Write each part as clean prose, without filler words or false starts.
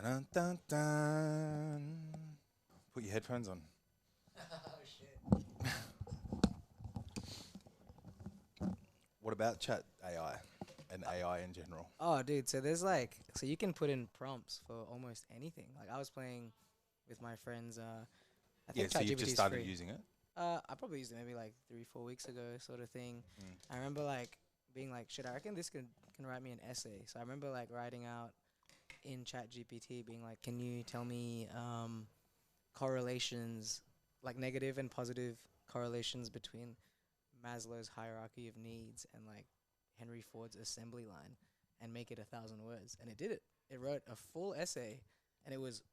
Dun, dun, dun. Put your headphones on. Oh shit. What about chat AI and AI in general? Oh, dude. So there's so you can put in prompts for almost anything. Like I was playing with my friends. I Yeah, think so Chat you've GPT just is started free. using it? I probably used it maybe like 3-4 weeks ago, sort of thing. Mm. I remember like being like, shit, I reckon this can write me an essay. So I remember like writing out in Chat GPT, being like, can you tell me correlations, like negative and positive correlations between Maslow's hierarchy of needs and like Henry Ford's assembly line, and make it 1,000 words. And it did it. It wrote a full essay, and it was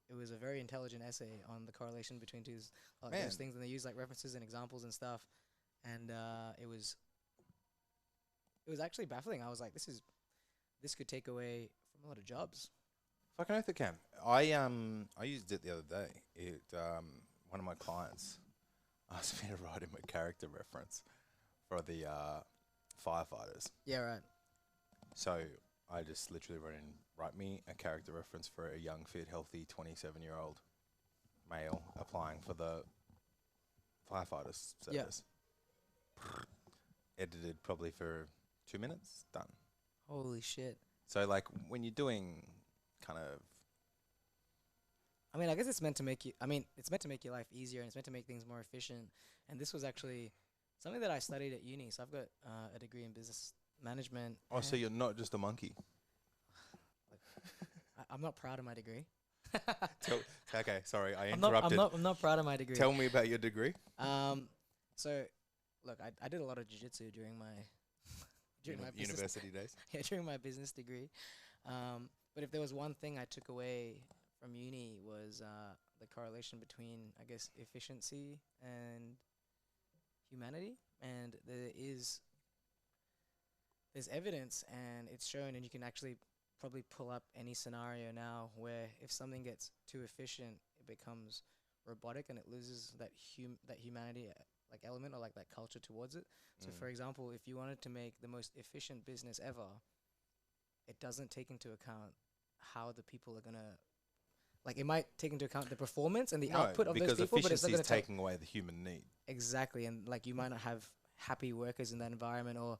a very intelligent essay on the correlation between Man. those things, and they use like references and examples and stuff. And it was actually baffling. I was like, this could take away from a lot of jobs. Fucking oath it can. I used it the other day. One of my clients asked me to write him a character reference for the firefighters. Yeah, right. So I just literally write me a character reference for a young, fit, healthy 27-year-old male applying for the firefighters service. Edited probably for 2 minutes, done. Holy shit. So like when you're doing kind of, I mean, I guess it's meant to make your life easier, and it's meant to make things more efficient. And this was actually something that I studied at uni. So I've got a degree in business management. so you're not just a monkey. I'm not proud of my degree. Okay, sorry, I I'm not, interrupted. I'm not proud of my degree. Tell me about your degree. So, look, I did a lot of jiu-jitsu during my business University days. yeah, during my business degree. But if there was one thing I took away from uni was the correlation between, I guess, efficiency and humanity. And there's evidence, and it's shown, and you can actually probably pull up any scenario now where if something gets too efficient, it becomes robotic and it loses that humanity like element, or like that culture towards it. So for example, if you wanted to make the most efficient business ever, it doesn't take into account how the people are gonna, like, it might take into account the performance and the output of those people, but it's not efficiency gonna is taking away the human need. exactly. And like you might not have happy workers in that environment, or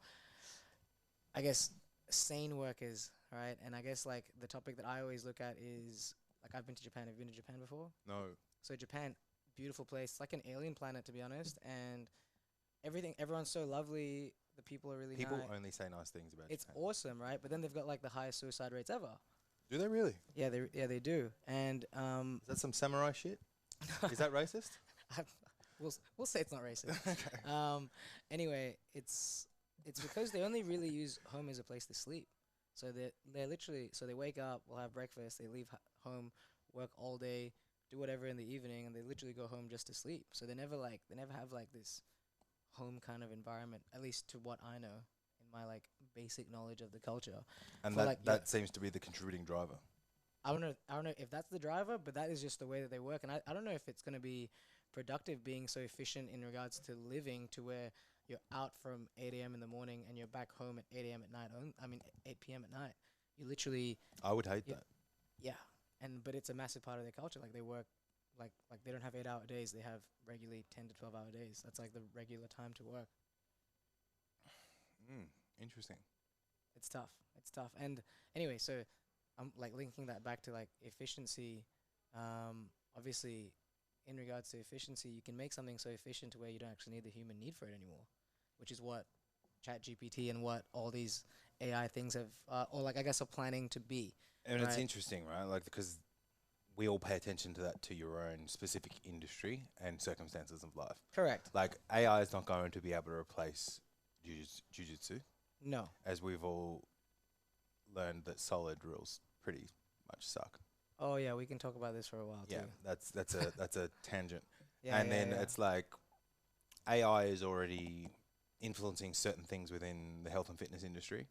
I guess sane workers, right? And I guess like the topic that I always look at is, like, I've been to Japan. Have you been to Japan before? No. So Japan, beautiful place. It's like an alien planet, to be honest. And everyone's so lovely. The people are really People nice. only say nice things about It's Japan. awesome, right? But then they've got like the highest suicide rates ever. Do they really? Yeah, they do. And Is that some samurai shit? Is that racist? we'll say it's not racist. Okay. Anyway, it's because they only really use home as a place to sleep. So they're literally, so they wake up, will have breakfast, they leave home, work all day, do whatever in the evening, and they literally go home just to sleep. So they never have like this home kind of environment, at least to what I know in my like basic knowledge of the culture. And For, that seems to be the contributing driver. I don't know if that's the driver, but that is just the way that they work. And I don't know if it's going to be productive being so efficient in regards to living, to where you're out from 8 a.m. in the morning and you're back home at 8 a.m. at night. 8 p.m. at night. You literally, I would hate that. yeah. But it's a massive part of their culture. Like they work, like they don't have 8-hour days. They have regularly 10 to 12-hour days. That's like the regular time to work. Interesting. It's tough. And anyway, so I'm like linking that back to like efficiency. Obviously, in regards to efficiency, you can make something so efficient to where you don't actually need the human need for it anymore, which is what Chat GPT and what all these AI things have, or like I guess are planning to be. And right? it's interesting, right? Like, because we all pay attention to that, to your own specific industry and circumstances of life. Correct. Like, AI is not going to be able to replace jiu-jitsu, No. as we've all learned that solid rules pretty much suck. Oh yeah, we can talk about this for a while Yeah, too. that's a tangent. Yeah, And yeah, then yeah. it's like AI is already influencing certain things within the health and fitness industry.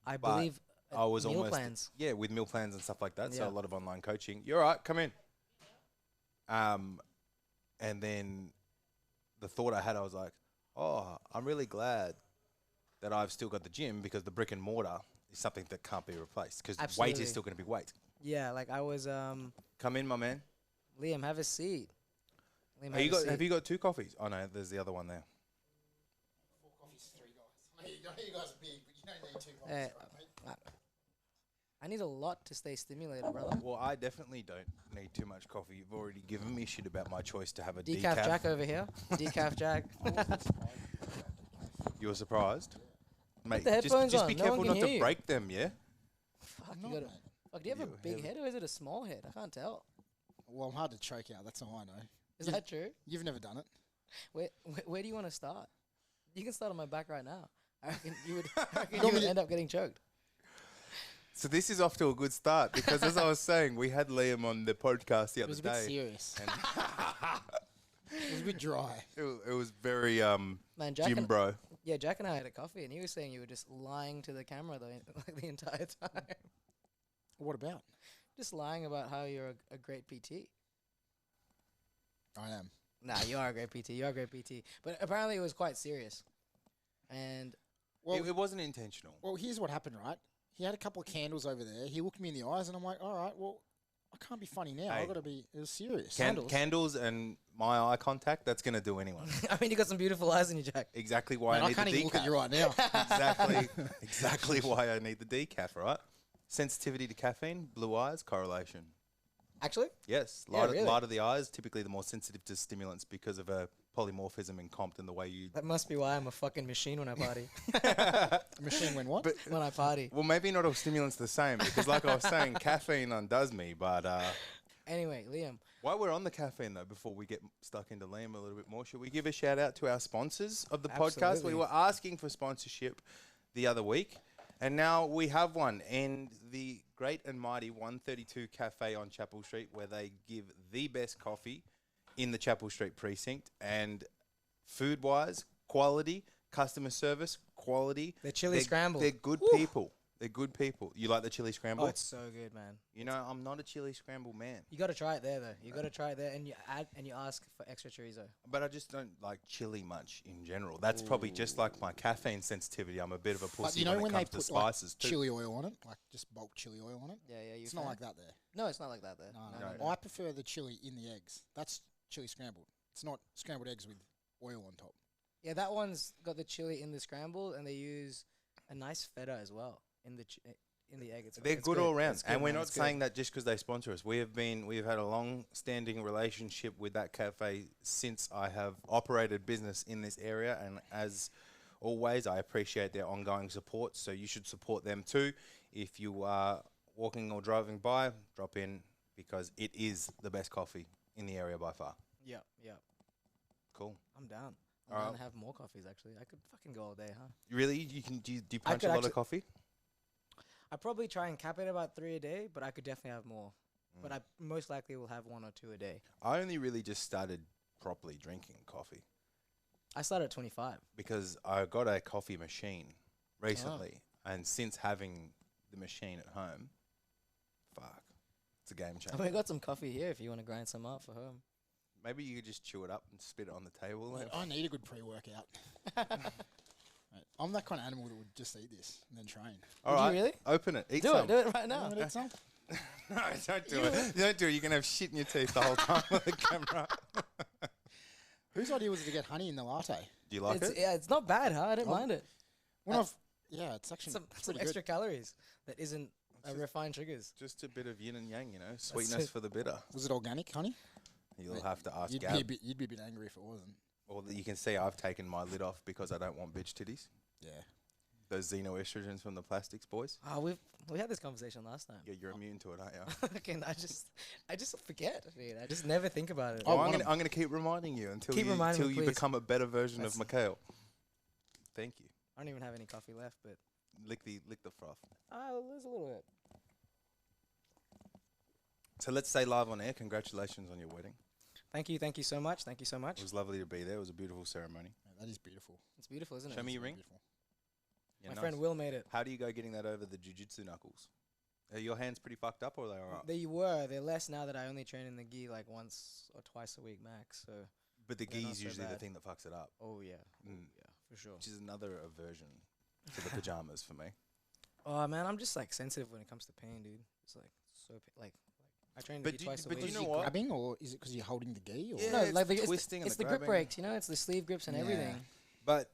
I but believe I was meal almost plans. Yeah, with meal plans and stuff like that. So Yeah. a lot of online coaching. You're right, come in. And then the thought I had, I was like, oh, I'm really glad that I've still got the gym, because the brick and mortar is something that can't be replaced, because weight Absolutely. is still going to be weight. Yeah, like I was Come in, my man. Liam, have a seat. Liam, Have you got 2 coffees? Oh no, there's the other one there. 4 coffees, 3 guys. I know you guys are big, but you don't need 2 coffees, Hey, right, mate? I need a lot to stay stimulated, brother. Well, I definitely don't need too much coffee. You've already given me shit about my choice to have a Decaf Jack over here. Decaf Jack. You were surprised? Mate, the headphones just on. be No careful one not can to hear you. break them, yeah? Fuck, I'm you not, got a, mate. fuck, do you have a You're big heavy. head or is it a small head? I can't tell. Well, I'm hard to choke out. That's all I know. Is that true? You've never done it. Where do you want to start? You can start on my back right now. I reckon you would, I reckon You want you me would to- end up getting choked. So this is off to a good start because as I was saying, we had Liam on the podcast the It other was a bit day. serious. And It was a bit dry. it was very Man, Jack gym and, bro. yeah, Jack and I had a coffee and he was saying you were just lying to the camera like the entire time. What about? Just lying about how you're a great PT. I am. Nah, you are a great PT. You are a great PT. But apparently it was quite serious. And Well, It wasn't intentional. well, here's what happened, right? He had a couple of candles over there. He looked me in the eyes, and I'm like, all right, well, I can't be funny now. Hey. I got to be. It was serious. Candles and my eye contact, that's going to do anyone. I mean, you got some beautiful eyes in you, Jack. Exactly why Man, I I need can't the even look at decaf. you right now. exactly why I need the decaf, right? Sensitivity to caffeine, blue eyes, correlation. Actually? Yes, Yeah, really? light of the eyes, typically the more sensitive to stimulants because of a polymorphism in Compton, the way you... That must be why I'm a fucking machine when I party. Machine when what? But, when I party. well, maybe not all stimulants the same because like I was saying, caffeine undoes me, but... Anyway, Liam. while we're on the caffeine, though, before we get stuck into Liam a little bit more, should we give a shout out to our sponsors of the podcast? Absolutely. We were asking for sponsorship the other week, and now we have one in the great and mighty 132 Cafe on Chapel Street, where they give the best coffee in the Chapel Street precinct, and food-wise, quality, customer service, quality. The chili scramble. They're good people. They're good people. You like the chili scramble? Oh, it's so good, man. You know, I'm not a chili scramble man. You got to try it there, though. You got to try it there, and you add and you ask for extra chorizo. But I just don't like chili much in general. That's probably just like my caffeine sensitivity. I'm a bit of a But pussy you know when when it they comes to put like, spices too. chili oil on it, like just bulk chili oil on it. Yeah, yeah. It's not like that there. No, it's not like that there. No. I prefer the chili in the eggs. That's chili scrambled. It's not scrambled eggs with oil on top. Yeah, that one's got the chili in the scramble, and they use a nice feta as well in the in the egg. They're it's good all round, It's good, and we're man. not It's good. saying that just because they sponsor us. We've had a long-standing relationship with that cafe since I have operated business in this area, and as always, I appreciate their ongoing support. So you should support them too. If you are walking or driving by, drop in because it is the best coffee in the area by far. Yeah, yeah. Cool. I'm down. I'm Alright. down to have more coffees. Actually, I could fucking go all day, huh? Really, you can do you I punch could a lot actually- of coffee? I probably try and cap it about 3 a day, but I could definitely have more. But I most likely will have 1 or 2 a day. I only really just started properly drinking coffee I started at 25. because I got a coffee machine recently, and since having the machine at home, fuck, it's a game I changer. mean, I got some coffee here if you want to grind some up for home. Maybe you could just chew it up and spit it on the table. I need a good pre-workout. Mate, I'm that kind of animal that would just eat this and then train. All Would you right, really? open it. Eat Do some. it. Do it right now. You wanna eat some? No, don't do it. Don't do it. You're gonna have shit in your teeth the whole time with the camera. Whose idea was it to get honey in the latte? Do you like It's, it? yeah, it's not bad, huh? I don't Oh. mind it. When Uh, I've it's actually Some pretty extra good. calories that isn't just- refined sugars. Just a bit of yin and yang, you know, sweetness it. for the bitter. Was it organic honey? You'll Mate, have to ask You'd Gab. be a bit angry if it wasn't. Or you can see I've taken my lid off because I don't want bitch titties. Yeah. Those xenoestrogens from the plastics, boys. Oh, we had this conversation last time. Yeah, you're immune to it, aren't you? Okay, I just forget. Dude. I just never think about it. Oh, Well, I'm one gonna keep reminding you until Keep you reminding me, until you please. become a better version That's- of Mikael. Thank you. I don't even have any coffee left, but Lick the froth. there's a little bit. So let's say live on air, congratulations on your wedding. Thank you so much. Thank you so much. It was lovely to be there. It was a beautiful ceremony. Yeah, that is beautiful. It's beautiful, isn't Show it? me your Very ring. beautiful. Yeah, My nice. friend Will made it. How do you go getting that over the jiu-jitsu knuckles? Are your hands pretty fucked up or are they alright? They're less now that I only train in the gi like once or twice a week max. So But the they're gi not is so usually the bad. thing that fucks it up. oh yeah, Mm. yeah, for sure. Which is another aversion to the pajamas for me. Oh man, I'm just like sensitive when it comes to pain, dude. It's like so like I train But with do you you- twice a but week. do you Is know it what? grabbing, or is it because you're holding the gi? Or? Yeah, No, it's like the it's twisting and it's the the grip grabbing. breaks, you know, it's the sleeve grips and Yeah. everything. But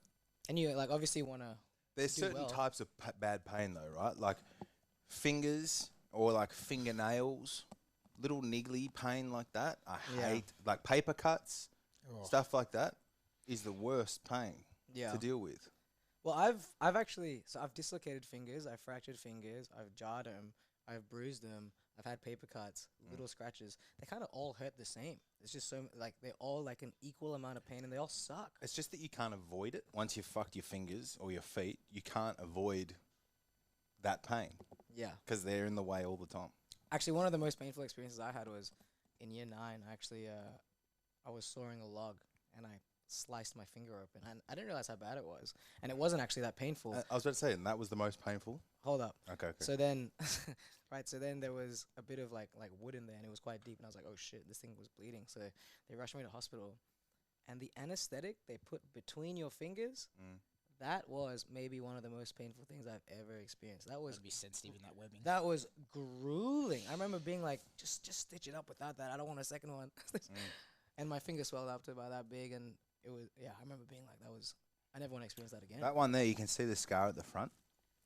And you like obviously wanna there's do certain well. types of bad pain though, right? Like fingers or like fingernails, little niggly pain like that. I Yeah. hate like paper cuts, Oh. stuff like that is the worst pain to deal with. Well, I've actually I've dislocated fingers, I've fractured fingers, I've jarred them, I've bruised them, I've had paper cuts, little scratches. They kind of all hurt the same. It's just so like they're all like an equal amount of pain, and they all suck. It's just that you can't avoid it. Once you've fucked your fingers or your feet, you can't avoid that pain Yeah. because they're in the way all the time. Actually, one of the most painful experiences I had was in year 9. Actually, I was sawing a log and I sliced my finger open, and I didn't realize how bad it was, and it wasn't actually that painful. I was about to say, and that was the most painful. Hold up. Okay. So then, right. So then there was a bit of like wood in there, and it was quite deep. And I was like, "Oh shit, this thing was bleeding." So they rushed me to hospital, and the anesthetic they put between your fingers, that was maybe one of the most painful things I've ever experienced. That was That'd be sensitive in that webbing. that was grueling. I remember being like, "Just stitch it up without that. I don't want a second one." And my finger swelled up to about that big, and it was I remember being like, "That was." I never want to experience that again. That one there, you can see the scar at the front.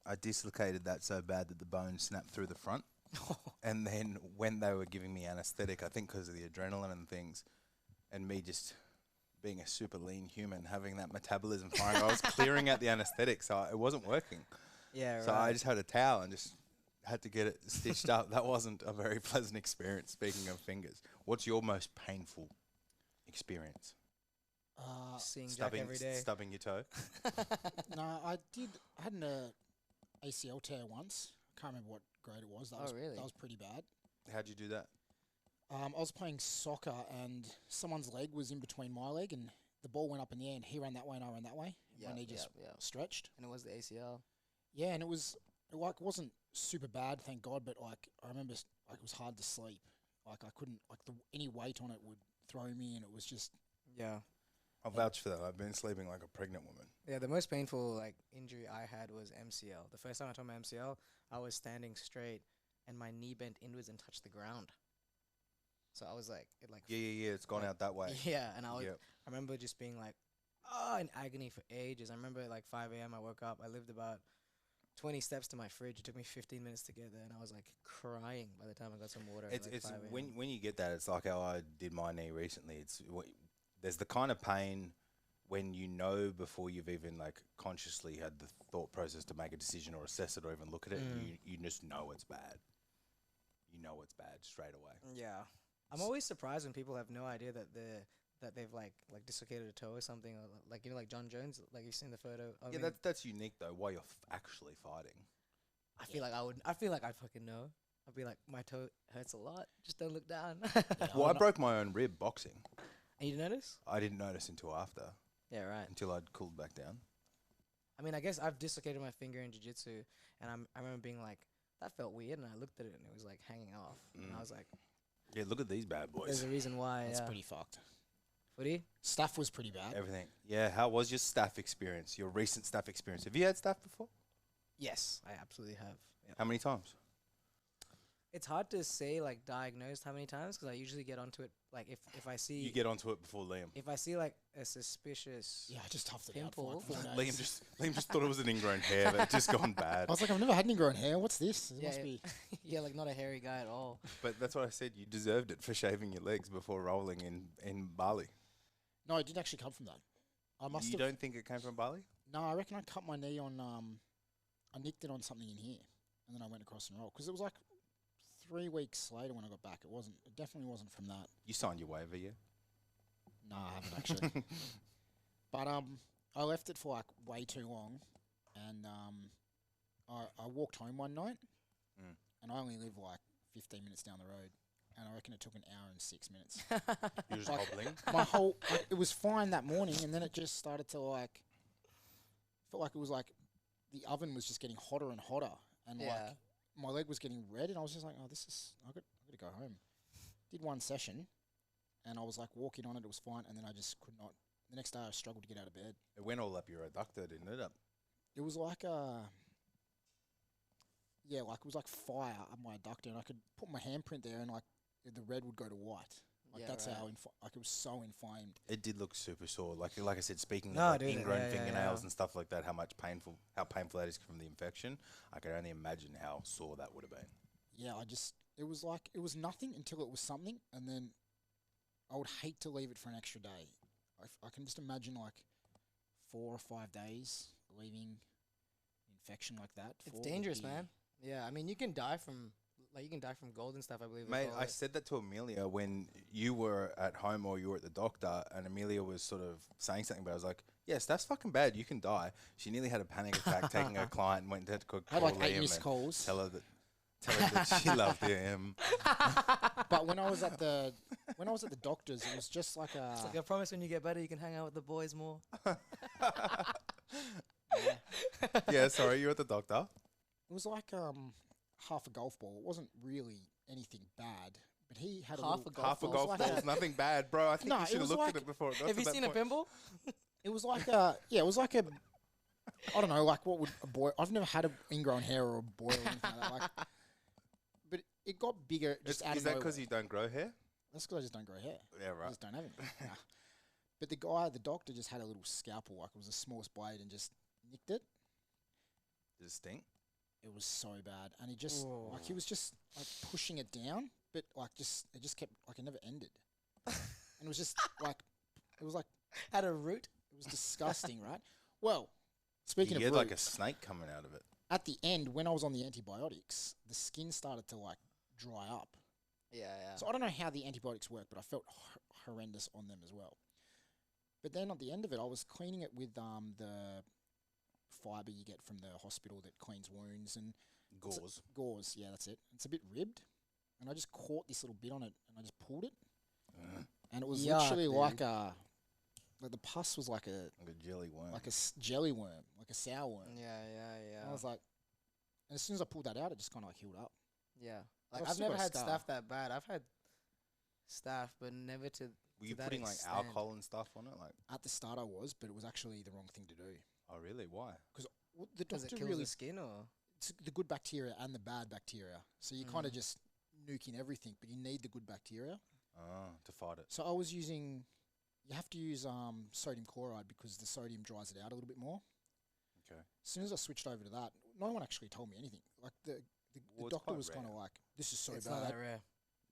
I dislocated that so bad that the bone snapped through the front. And then when they were giving me anesthetic, I think because of the adrenaline and things, and me just being a super lean human, having that metabolism firing, I was clearing out the anesthetic, so it wasn't working. Yeah, So right. I just had a towel and just had to get it stitched up. That wasn't a very pleasant experience, speaking of fingers. What's your most painful experience? Seeing Jack every day. Stubbing your toe? No, I had an ACL tear once. Can't remember what grade it was. That was really? That was pretty bad. How'd you do that? I was playing soccer and someone's leg was in between my leg, and the ball went up in the air, and he ran that way and I ran that way. Yeah, My knee just yeah. stretched. And it was the ACL. Yeah, and it wasn't super bad, thank God, but like I remember it was hard to sleep. Like I couldn't any weight on it would throw me, and it was just Yeah. I'll vouch for that. I've been sleeping like a pregnant woman. Yeah, the most painful like injury I had was MCL. The first time I tore my MCL, I was standing straight and my knee bent inwards and touched the ground. So I was like, Yeah. It's gone out that way. Yeah, and I Yep. remember just being like, in agony for ages. I remember at like 5 a.m. I woke up. I lived about 20 steps to my fridge. It took me 15 minutes to get there, and I was like crying by the time I got some water. It's at like it's 5 a.m. when you get that, it's like how I did my knee recently. It's there's the kind of pain when you know before you've even like consciously had the thought process to make a decision or assess it or even look at it. You just know it's bad. You know it's bad straight away. Yeah, I'm always surprised when people have no idea that they've like dislocated a toe or something, or like like John Jones, like you've seen the photo. I Yeah, mean, that's unique though. While you're actually fighting. I feel like I'd fucking know. I'd be like, my toe hurts a lot. Just don't look down. Well, I broke my own rib boxing. And you didn't notice? I didn't notice until after. Yeah, right. Until I'd cooled back down. I mean, I guess I've dislocated my finger in jiu-jitsu, and I remember being like, that felt weird, and I looked at it, and it was like hanging off, and I was like, Yeah, look at these bad boys. there's a reason why. that's pretty fucked. Footy? Staph was pretty bad. Everything. Yeah, how was your staph experience? Your recent staph experience? Have you had staph before? Yes, I absolutely have. Yeah. How many times? It's hard to say like diagnosed how many times because I usually get onto it like if I see You get onto it before Liam. if I see like a suspicious Yeah, I just toughed it out for pimple. like 4 days. Liam just thought it was an ingrown hair that just gone bad. I was like, I've never had any ingrown hair. What's this? It Yeah, must yeah. be. yeah, like not a hairy guy at all. But that's what I said. You deserved it for shaving your legs before rolling in Bali. No, it didn't actually come from that. I must You have. don't think it came from Bali? No, I reckon I cut my knee on. I nicked it on something in here, and then I went across and rolled because it was like 3 weeks later when I got back. It wasn't. It definitely wasn't from that. You signed your waiver, yeah? No, I haven't actually. But I left it for like way too long, and I walked home one night, and I only live like 15 minutes down the road, and I reckon it took an hour and 6 minutes. You was Like, hobbling? My whole it was fine that morning, and then it just started to like felt like it was like the oven was just getting hotter and hotter, and Yeah. like my leg was getting red, and I was just like, oh, I got to go home. Did one session, and I was like walking on it, it was fine, and then I just could not. The next day I struggled to get out of bed. It went all up your adductor, didn't it? It was like yeah, like it was like fire up my adductor, and I could put my handprint there, and like the red would go to white. Like Yeah, that's right. how like it was so inflamed. It did look super sore. Like I said, speaking No, of like dude, ingrown yeah, fingernails yeah. and stuff like that, how painful that is from the infection. I can only imagine how sore that would have been. Yeah, it was like it was nothing until it was something, and then I would hate to leave it for an extra day. I can just imagine like 4 or 5 days leaving infection like that. It's would dangerous, be- man. Yeah, I mean, you can die from gold and stuff, I believe. they Mate, call I it. said that to Amelia when you were at home or you were at the doctor, and Amelia was sort of saying something, but I was like, yes, that's fucking bad. You can die. She nearly had a panic attack taking her client and went to call I had like 8 Liam missed and calls. tell her that she loved him. But when I was at the doctor's, it was just like a It's like, I promise when you get better, you can hang out with the boys more. Yeah, sorry, you're at the doctor. it was like half a golf ball. It wasn't really anything bad, but he had Half a a little, Half a ball. golf like ball a- is nothing bad, bro. I think No, you it should have was looked like- at it before it got Have to you that seen a point. pimple? It was like a it was like a I don't know, like what would a boy? I've never had an ingrown hair or a boil or anything like that. Like, but it got bigger just out Is of that nowhere. because you don't grow hair? That's because I just don't grow hair. Yeah, I right. just don't have it. Nah. But the doctor just had a little scalpel, like it was the smallest blade, and just nicked it. Does it stink? It was so bad, and he just like he was just like pushing it down, but like it just kept like it never ended, and it was just like it was like Had a root? it was disgusting, right? Well, speaking You of had like a roots, snake coming out of it. at the end when I was on the antibiotics, the skin started to like dry up. Yeah, yeah. So I don't know how the antibiotics work, but I felt horrendous on them as well. But then at the end of it, I was cleaning it with the fibre you get from the hospital that cleans wounds and Gauze. gauze. Yeah, that's it. It's a bit ribbed, and I just caught this little bit on it and I just pulled it, and it was Yuck, literally dude. like the pus was like a Like a jelly worm. jelly worm, like a sour worm. Yeah, yeah, yeah. And I was like, and as soon as I pulled that out, it just kind of like healed up. yeah. I've Like, I've still never got a had scar. staph that bad. I've had staph, but never to. Were you that putting like extent. alcohol and stuff on it? Like, At the start, I was, but it was actually the wrong thing to do. oh really? Why? The Does it doctor kill really the skin or? it's the good bacteria and the bad bacteria. So you're kind of just nuking everything, but you need the good bacteria. To fight it. So I was using, you have to use sodium chloride because the sodium dries it out a little bit more. Okay. As soon as I switched over to that, no one actually told me anything. Like the Well, it's doctor quite was kind of rare. like, this is so It's not bad. that rare.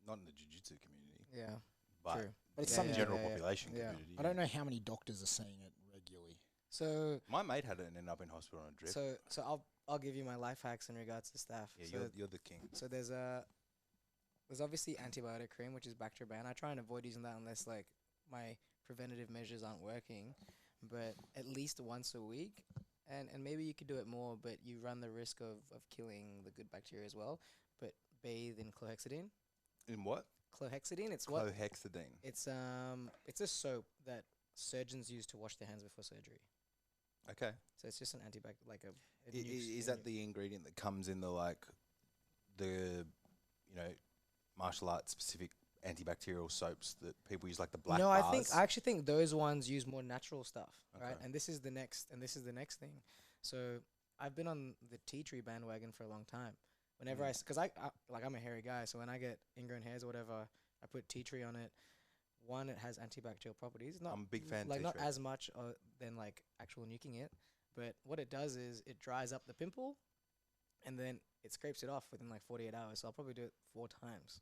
Not in the jiu-jitsu community, Yeah. but True. But it's in something the general yeah. population Yeah. community. I don't know how many doctors are saying it regularly. So My mate had it and ended up in hospital on a drip. so I'll give you my life hacks in regards to staph. Yeah, so you're the king. So there's obviously antibiotic cream, which is Bactriban. I try and avoid using that unless like my preventative measures aren't working, but at least once a week, and maybe you could do it more, but you run the risk of killing the good bacteria as well. But bathe in clohexidine. In what? Clohexidine, it's what? Clohexidine. It's a soap that surgeons use to wash their hands before surgery. Okay. So it's just an like a. it I- nukes is the that the ingredient that comes in the like the martial arts specific antibacterial soaps that people use, like the black No, bars? I actually think those ones use more natural stuff, right? Okay. And this is the next thing. So I've been on the tea tree bandwagon for a long time. Whenever Mm. because I'm a hairy guy, so when I get ingrown hairs or whatever, I put tea tree on it. One, it has antibacterial properties. Not I'm a big fan. like tea not tree. as much than like actual nuking it, but what it does is it dries up the pimple, and then it scrapes it off within like 48 hours. So I'll probably do it 4 times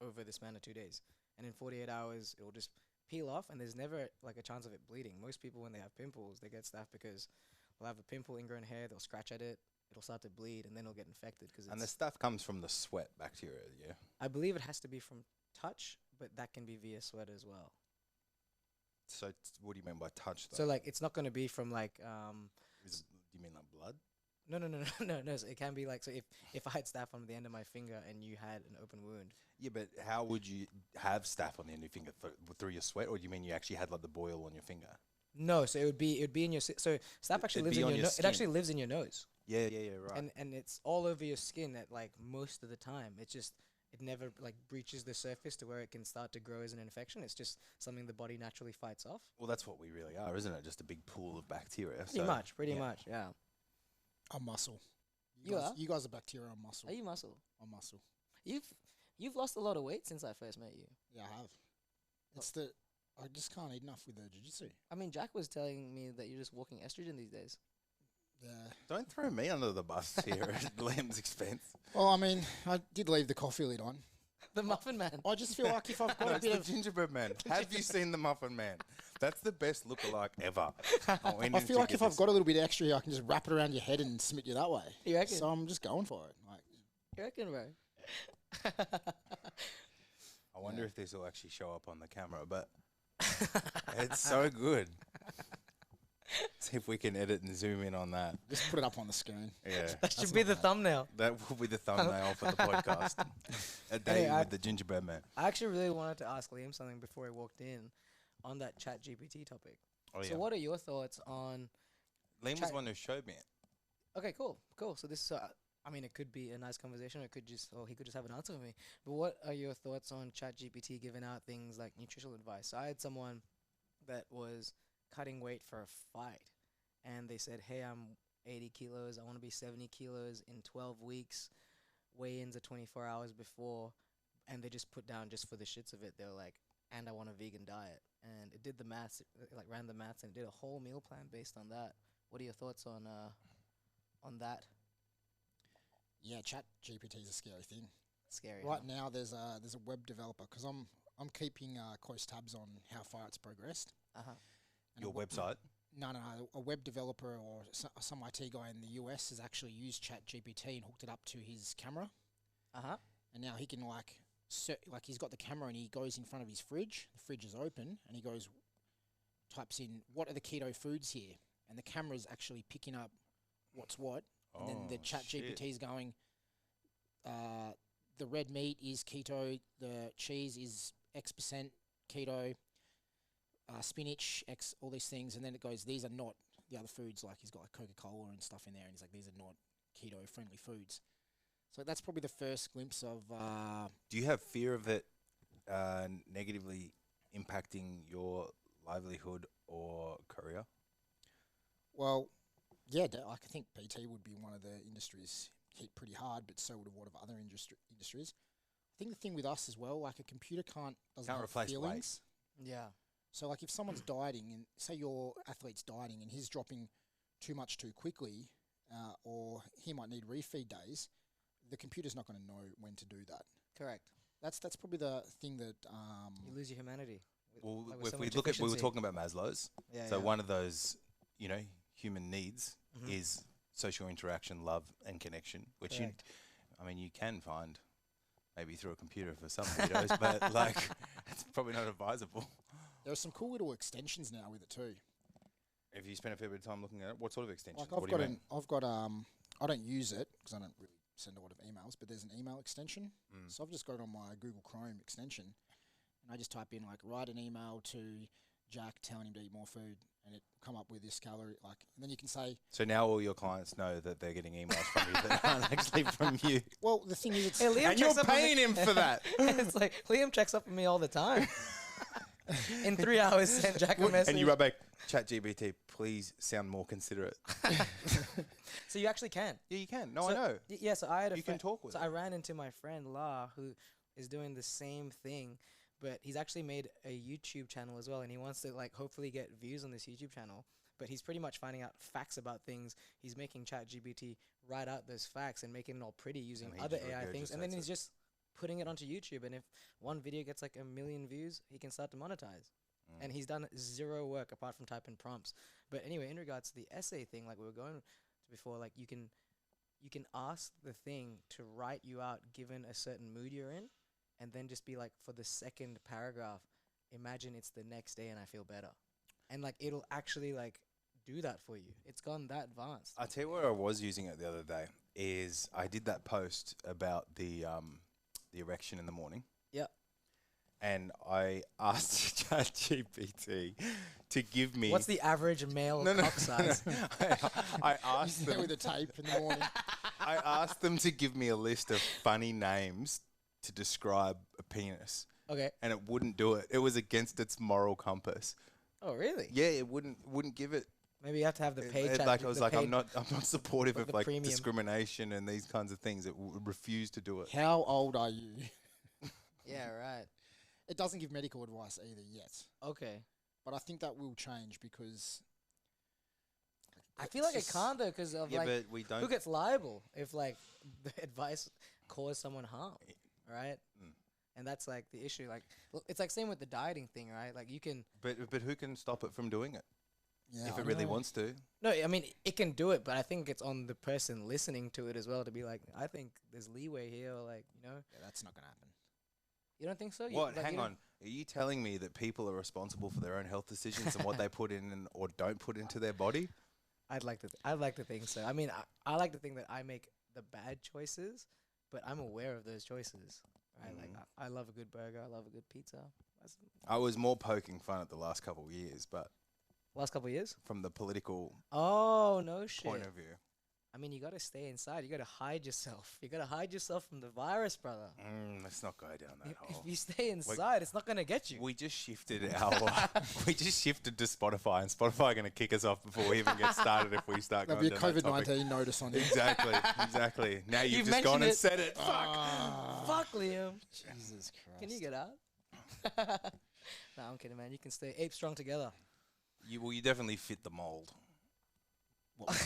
over the span of 2 days, and in 48 hours it will just peel off, and there's never like a chance of it bleeding. Most people, when they have pimples, they get staph because they'll have a pimple, ingrown hair, they'll scratch at it, it'll start to bleed, and then it'll get infected. And the stuff comes from the sweat bacteria. Yeah. I believe it has to be from touch, but that can be via sweat as well. So what do you mean by touch? Though? So like it's not going to be from like do you mean like blood? no. So it can be like, so if I had staph on the end of my finger and you had an open wound. Yeah, but how would you have staph on the end of your finger through your sweat, or do you mean you actually had like the boil on your finger? No, so it would be in your so staph actually It'd lives be in on your your nose. It skin. actually lives in your nose, Yeah, right. and it's all over your skin at like most of the time. It never like breaches the surface to where it can start to grow as an infection. It's just something the body naturally fights off. Well, that's what we really are, isn't it? Just a big pool of bacteria. Pretty so, much, yeah. yeah. A muscle. You are? You guys are bacteria. I'm muscle. Are you muscle? I'm muscle. You've lost a lot of weight since I first met you. Yeah, I have. It's the I just can't eat enough with the jiu-jitsu. I mean, Jack was telling me that you're just walking estrogen these days. Yeah. Don't throw me under the bus here at Liam's expense. Well, I mean, I did leave the coffee lid on. The Muffin Man. I just feel like if I've got No, a it's bit the of, gingerbread man. Have you seen the Muffin Man? That's the best lookalike ever. I feel like if I've got a little bit extra, I can just wrap it around your head and smit you that way. You reckon? So I'm just going for it. Like, You reckon, bro? I wonder if this will actually show up on the camera, but it's so good. See if we can edit and zoom in on that. just put it up on the screen. Yeah, That should be the thumbnail. that will be the thumbnail for the podcast. A day Hey, with the gingerbread man. I actually really wanted to ask Liam something before he walked in on that Chat GPT topic. Oh So what are your thoughts on... Liam was Chat- the one who showed me it. Okay, cool. So this is... I mean, it could be a nice conversation, or he could just have an answer for me. But what are your thoughts on Chat GPT giving out things like nutritional advice? So I had someone that was cutting weight for a fight, and they said, hey, I'm 80 kilos. I want to be 70 kilos in 12 weeks. Weigh-ins are 24 hours before. And they just put down, just for the shits of it, they were like, and I want a vegan diet. And it did the maths, like ran the maths, and it did a whole meal plan based on that. What are your thoughts on that? Yeah, Chat GPT is a scary thing. Scary. Right now, there's a web developer because I'm keeping close tabs on how far it's progressed. Uh-huh. And Your a we- website. No. A web developer or some IT guy in the US has actually used Chat GPT and hooked it up to his camera, Uh-huh. and now he can like he's got the camera and he goes in front of his fridge. The fridge is open, and he types in what are the keto foods here, and the camera's actually picking up what's what. And then the Chat GPT is going, the red meat is keto, the cheese is X% keto, spinach, X, all these things. And then it goes, these are not the other foods. Like he's got like Coca-Cola and stuff in there. And he's like, these are not keto-friendly foods. So that's probably the first glimpse of... Do you have fear of it negatively impacting your livelihood or career? Well... Yeah, I think PT would be one of the industries hit pretty hard, but so would a lot of other industries. I think the thing with us as well, like a computer doesn't have replace feelings. Yeah. So like if someone's dieting, and say your athlete's dieting and he's dropping too much too quickly, or he might need refeed days, the computer's not going to know when to do that. Correct. That's probably the thing that... You lose your humanity. Well, like with if so we much look at, we were efficiency. talking about Maslow's. Yeah, So yeah. one of those, human needs Mhm. is social interaction, love, and connection, which you can find maybe through a computer for some videos, but like it's probably not advisable. There are some cool little extensions now with it too. If you spend a fair bit of time looking at it, what sort of extensions? Like What do you mean? I don't use it because I don't really send a lot of emails, but there's an email extension. Mm. So I've just got it on my Google Chrome extension, and I just type in like write an email to Jack telling him to eat more food, and it come up with this calorie and then you can say. So now all your clients know that they're getting emails from you that aren't actually from you. Well, the thing is, it's Hey, Liam And you're checks up on me- paying him for that. It's like Liam checks up on me all the time. In 3 hours, send Jack a message. And you write back, Chat GPT, please sound more considerate. So you actually can. Yeah, you can. No, So- I know. Yeah, so I had a You can friend- talk with So it. I ran into my friend La, who is doing the same thing, but he's actually made a YouTube channel as well, and he wants to like hopefully get views on this YouTube channel. But he's pretty much finding out facts about things. He's making Chat GPT write out those facts and making it all pretty using And he other just AI things, and then regurgitates he's just putting it onto YouTube. And if one video gets like 1 million views, he can start to monetize. And he's done zero work apart from typing prompts. But anyway, in regards to the essay thing, like we were going to before, like you can ask the thing to write you out given a certain mood you're in, and then just be like, for the second paragraph, imagine it's the next day and I feel better. And like it'll actually like do that for you. It's gone that advanced. I'll tell you where I was using it the other day is I did that post about the erection in the morning. Yep. And I asked ChatGPT to give me... What's the average male cock size? I asked there them... with the tape in the morning. I asked them to give me a list of funny names to describe a penis, Okay. and it wouldn't do it. It was against its moral compass. Oh, really? Yeah, it wouldn't give it Maybe you have to have the paid chat. Like I was like, I'm not supportive like of the like premium. discrimination and these kinds of things. It refuse to do it. How old are you? Yeah, right. It doesn't give medical advice either yet, Okay. but I think that will change because I feel like it can't though, because of Yeah, like but we don't. who gets liable if like the advice caused someone harm, right? Mm. And that's like the issue. Like it's like same with the dieting thing, right? Like you can But who can stop it from doing it Yeah, if I it really know. wants to? no. I mean, it can do it, but I think it's on the person listening to it as well to be like, I think there's leeway here, or like Yeah, that's not gonna happen. you don't think so? What? Like, Hang you don't- on. Are you telling me that people are responsible for their own health decisions and what they put in or don't put into their body? I'd like to think so. I mean, I like to think that I make the bad choices, but I'm aware of those choices, right? Like I love a good burger, I love a good pizza. That's I was more poking fun at the last couple of years, but last couple of years. from the political Oh no shit! point of view. I mean, you gotta stay inside. You gotta hide yourself. You gotta hide yourself from the virus, brother. Let's not go down that If hole. you stay inside, it's not gonna get you. We just shifted to Spotify, and Spotify are going to kick us off before we even get started if we start There'll going be a down that topic. COVID-19 notice on it. Exactly. Now you've You've just gone mentioned and it. said it. Fuck, Liam. Jesus Christ. Can you get out? Nah, I'm kidding, man. You can stay ape strong together. You definitely fit the mold.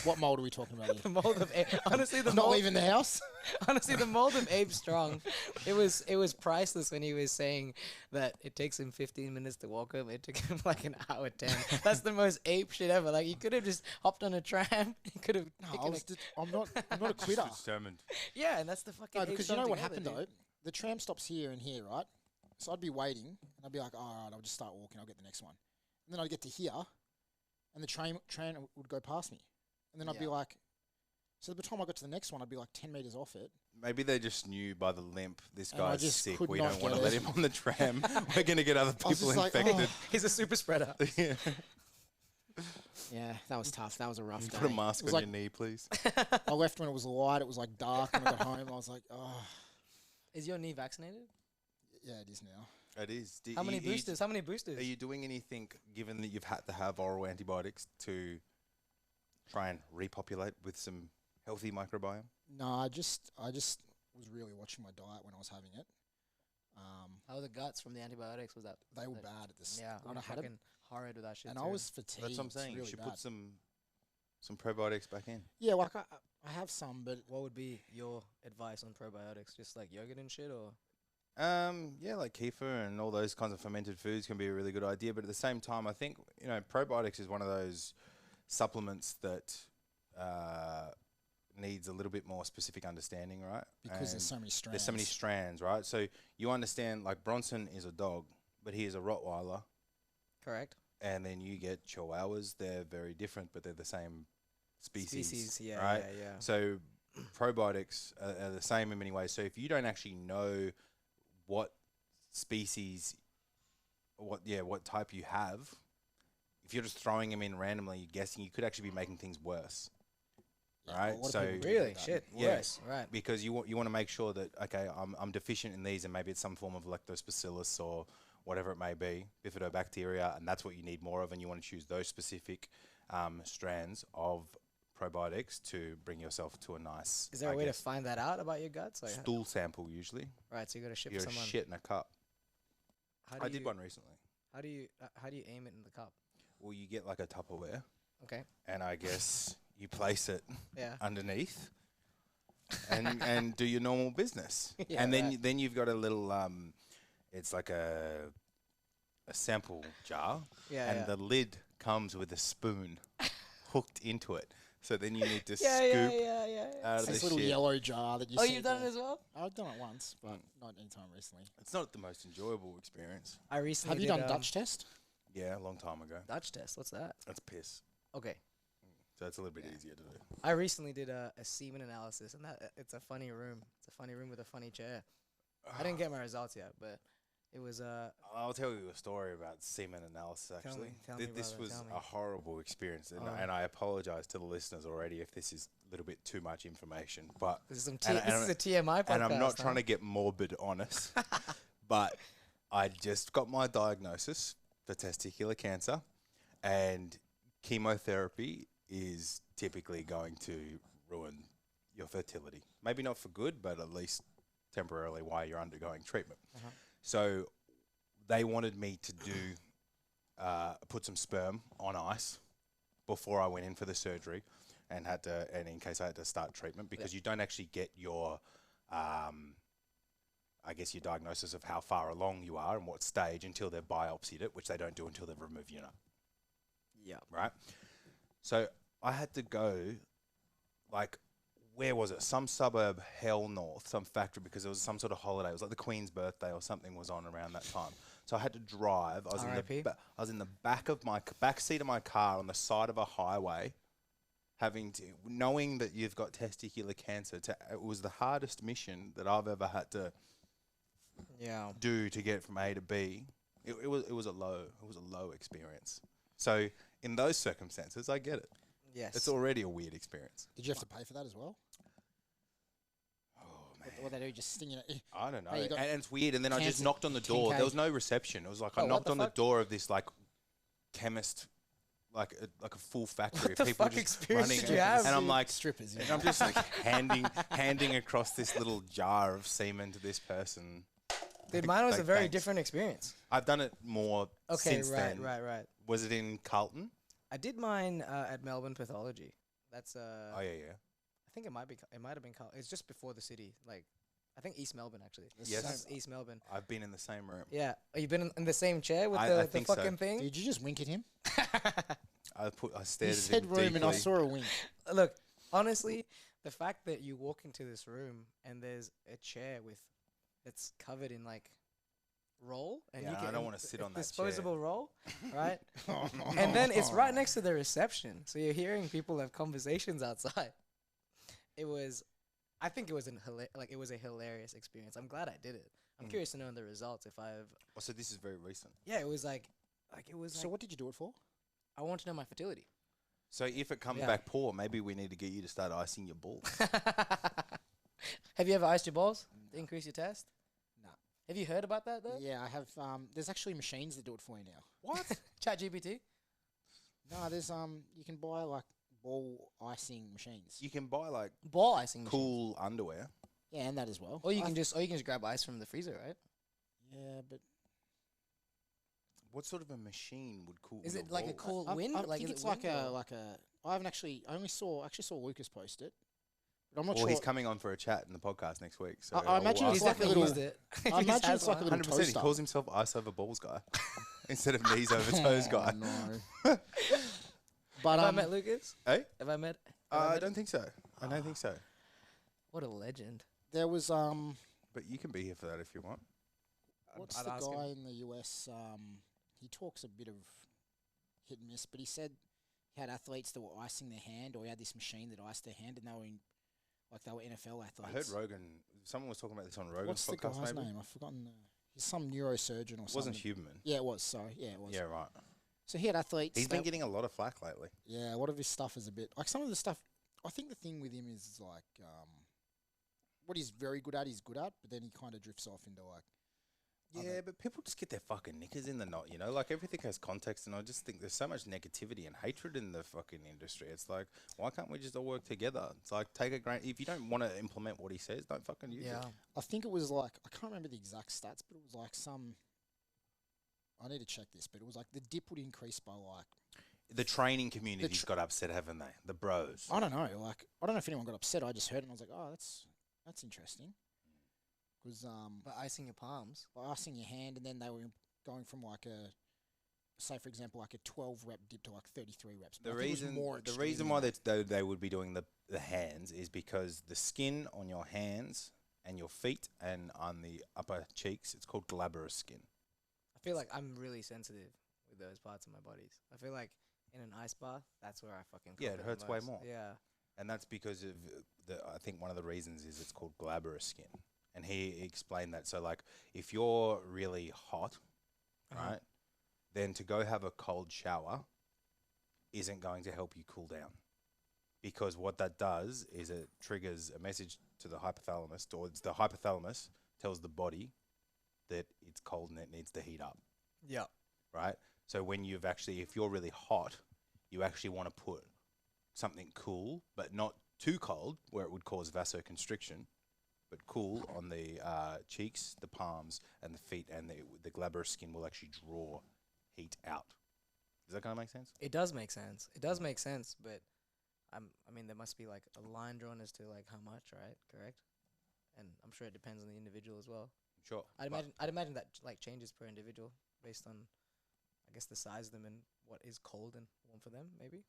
What mold are we talking about The here? mold of ape. Honestly, the Not mold. leaving the house? Honestly, the mold of Ape Strong, it was priceless when he was saying that it takes him 15 minutes to walk home. It took him like an hour 10. That's the most ape shit ever. Like, you could have just hopped on a tram. You could have. No, I'm not a quitter. Determined. Yeah, and that's the fucking. No, Ape because you Strong know what together, happened dude. though? The tram stops here and here, right? So I'd be waiting, and I'd be like, all right, I'll just start walking. I'll get the next one. And then I'd get to here, and the train would go past me. And then I'd be Yeah. like, so by the time I got to the next one, I'd be like 10 meters off it. Maybe they just knew by the limp, this And I guy's just sick. could We not don't want to get let it. him on the tram. We're going to get other I was people just like, infected. He's a super spreader. Yeah. Yeah, that was tough. That was a rough day. Put a mask It on was your knee, please. I left when it was light. It was like dark when I got home. I was like, oh, Is your knee vaccinated? yeah, it is now. It is. How many boosters? How many boosters? Are you doing anything, given that you've had to have oral antibiotics, to try and repopulate with some healthy microbiome? No, I just was really watching my diet when I was having it. How were the guts from the antibiotics? Was that? They were like- bad at this. Yeah, when I'm I had it, fucking horrid with that shit. and too. I was fatigued. That's what I'm saying. Really you should bad. put some probiotics back in. Yeah, like I have some, but What would be your advice on probiotics? Just like yogurt and shit, or? Yeah, like kefir and all those kinds of fermented foods can be a really good idea. But at the same time, I think, probiotics is one of those supplements that needs a little bit more specific understanding, right? because there's And so many strands. there's so many strands, right? So you understand, like Bronson is a dog, but he is a Rottweiler. Correct. And then you get Chihuahuas. They're very different, but they're the same species. Yeah, right? yeah. So probiotics are the same in many ways. So if you don't actually know what species, what type you have, if you're just throwing them in randomly, you're guessing, you could actually be making things worse. Yeah, right? a lot of So- people do Really? that. Shit. Yeah. Worse. Right. Because you want to make sure that, okay, I'm deficient in these, and maybe it's some form of lactobacillus or whatever it may be, bifidobacteria, and that's what you need more of, and you want to choose those specific strands of probiotics to bring yourself to a nice, Is there a way to find that out about your guts? Like, stool sample usually? right. So you got to ship You're someone. shit in a cup. How do I you, did one recently. How do you aim it in the cup? Well, you get like a Tupperware, Okay. and I guess you place it Yeah. underneath, and do your normal business. Yeah, and then right. then you've got a little it's like a sample jar, Yeah. and yeah. the lid comes with a spoon hooked into it. So then you need to yeah, scoop yeah. out It's of this the little shit. yellow jar that you Oh, see you've done it there. as well? I've done it once, but not anytime recently. It's not the most enjoyable experience. I recently Have you did, done Dutch test? Yeah, a long time ago. Dutch test. What's that? That's piss. Okay. So it's a little bit easier to do. I recently did a semen analysis, and it's a funny room. It's a funny room with a funny chair. I didn't get my results yet, but it was I'll tell you a story about semen analysis, actually. Tell me, This brother, was tell me. a horrible experience, Oh. and I apologize to the listeners already if this is a little bit too much information. But this is some And- this is a TMI podcast. and I'm not trying to get morbid on us, but I just got my diagnosis for testicular cancer, and chemotherapy is typically going to ruin your fertility. Maybe not for good, but at least temporarily while you're undergoing treatment. So they wanted me to do put some sperm on ice before I went in for the surgery, and in case I had to start treatment, because you don't actually get your I guess your diagnosis of how far along you are and what stage until they've biopsied it, which they don't do until they've removed your nut. Yeah. Right? So I had to go, like, where was it? Some suburb hell north, some factory, because it was some sort of holiday. It was like the Queen's birthday or something was on around that time. So I had to drive. I was in the back seat of my car on the side of a highway, knowing that you've got testicular cancer. It was the hardest mission that I've ever had to do to get from A to B. It was a low experience. So in those circumstances, I get it. Yes. It's already a weird experience. Did you have to pay for that as well? Oh, man. What they do, just sting it? I don't know. Hey, And it's weird. And then I just knocked on the door. 10K. There was no reception. It was like I knocked on the door of this, like, chemist, like a full factory What of the people fuck just experience running. did you have? And I'm like, Strippers. and I'm just like handing across this little jar of semen to this person. Dude, mine was a very thanks. different experience. I've done it more since then. Right. Was it in Carlton? I did mine at Melbourne Pathology. That's Oh yeah. I think it might have been Carlton. It's just before the city. Like, I think East Melbourne actually. Yes. East Melbourne. I've been in the same room. Yeah. Have you been in the same chair with I the think so. fucking thing? Did you just wink at him? I stared He at said him room and I deeply. saw a wink. Look, honestly, the fact that you walk into this room and there's a chair that's covered in like roll, and Yeah, you can, I don't wanna sit on that disposable chair. roll, right? And then it's right next to the reception, so you're hearing people have conversations outside. I think it was it was a hilarious experience. I'm glad I did it. I'm curious to know the results if I've. Oh, so this is very recent. Yeah, it was like So what did you do it for? I want to know my fertility. So if it comes Yeah. back poor, maybe we need to get you to start icing your balls. Have you ever iced your balls to increase your test? No. Have you heard about that though? Yeah, I have. There's actually machines that do it for you now. What? Chat GPT. No, there's you can buy like ball icing machines. You can buy like Ball icing machines. cool underwear. Yeah, and that as well. Or you can just grab ice from the freezer, right? Yeah, but What sort of a machine would cool? Is your it like a balls? cool I wind? think is it's it like wind a or- like a. I haven't actually. I only saw Lucas post it, but I'm not Well, sure. he's coming on for a chat in the podcast next week. So I imagine I'll it's He's ask like a him. definitely little- used it. I He just imagine has it's like a one. little 100%. He toaster. calls himself ice over balls guy instead of knees over toes guy. No. But Have I met Lucas? Hey? Have I met? I don't think so. I don't think so. What a legend. there was But you can be here for that if you want. what's I'd the ask him. guy in the US? He talks a bit of hit and miss, but he said he had athletes that were icing their hand, or he had this machine that iced their hand, and they were NFL athletes. I heard Rogan. Someone was talking about this on Rogan's What's the podcast. guy's Maybe name? I've forgotten. He's some neurosurgeon or it something. wasn't Huberman. Yeah, it was. Sorry. Yeah, it was. Yeah, right. So he had athletes. He's been that- getting a lot of flack lately. Yeah, a lot of his stuff is a bit like some of the stuff. I think the thing with him is like what he's very good at, he's good at, but then he kind of drifts off into like. Yeah, but people just get their fucking knickers in the knot, you know? Like, everything has context, and I just think there's so much negativity and hatred in the fucking industry. It's like, why can't we just all work together? It's like, if you don't want to implement what he says, don't fucking use it. I think it was like I can't remember the exact stats, but it was like some. I need to check this, but it was like the dip would increase by like The training community's got upset, haven't they? The bros. I don't know, like I don't know if anyone got upset. I just heard it and I was like, oh, that's interesting, because But icing your palms. by icing your hand, and then they were going from like a, say for example, like a 12 rep dip to like 33 reps. But The I think it was reason, more the extreme reason than why that. they would be doing the hands is because the skin on your hands and your feet and on the upper cheeks, it's called glabrous skin. I feel like I'm really sensitive with those parts of my bodies. I feel like in an ice bath, that's where I fucking. Yeah, cop it the hurts way most. more. Yeah. And that's because of I think one of the reasons is it's called glabrous skin. And he explained that. So, like, if you're really hot, right, then to go have a cold shower isn't going to help you cool down. Because what that does is it triggers a message to the hypothalamus, or it's the hypothalamus tells the body that it's cold and it needs to heat up, Yeah. right? So when you've actually, if you're really hot, you actually want to put something cool, but not too cold, where it would cause vasoconstriction, but cool on the cheeks, the palms, and the feet, and the glabrous skin will actually draw heat out. Does that kind of make sense? It does make sense. It does make sense, but I mean, there must be like a line drawn as to like how much, right? Correct? And I'm sure it depends on the individual as well. Sure. I'd imagine that like changes per individual based on, I guess, the size of them and what is cold and warm for them, maybe.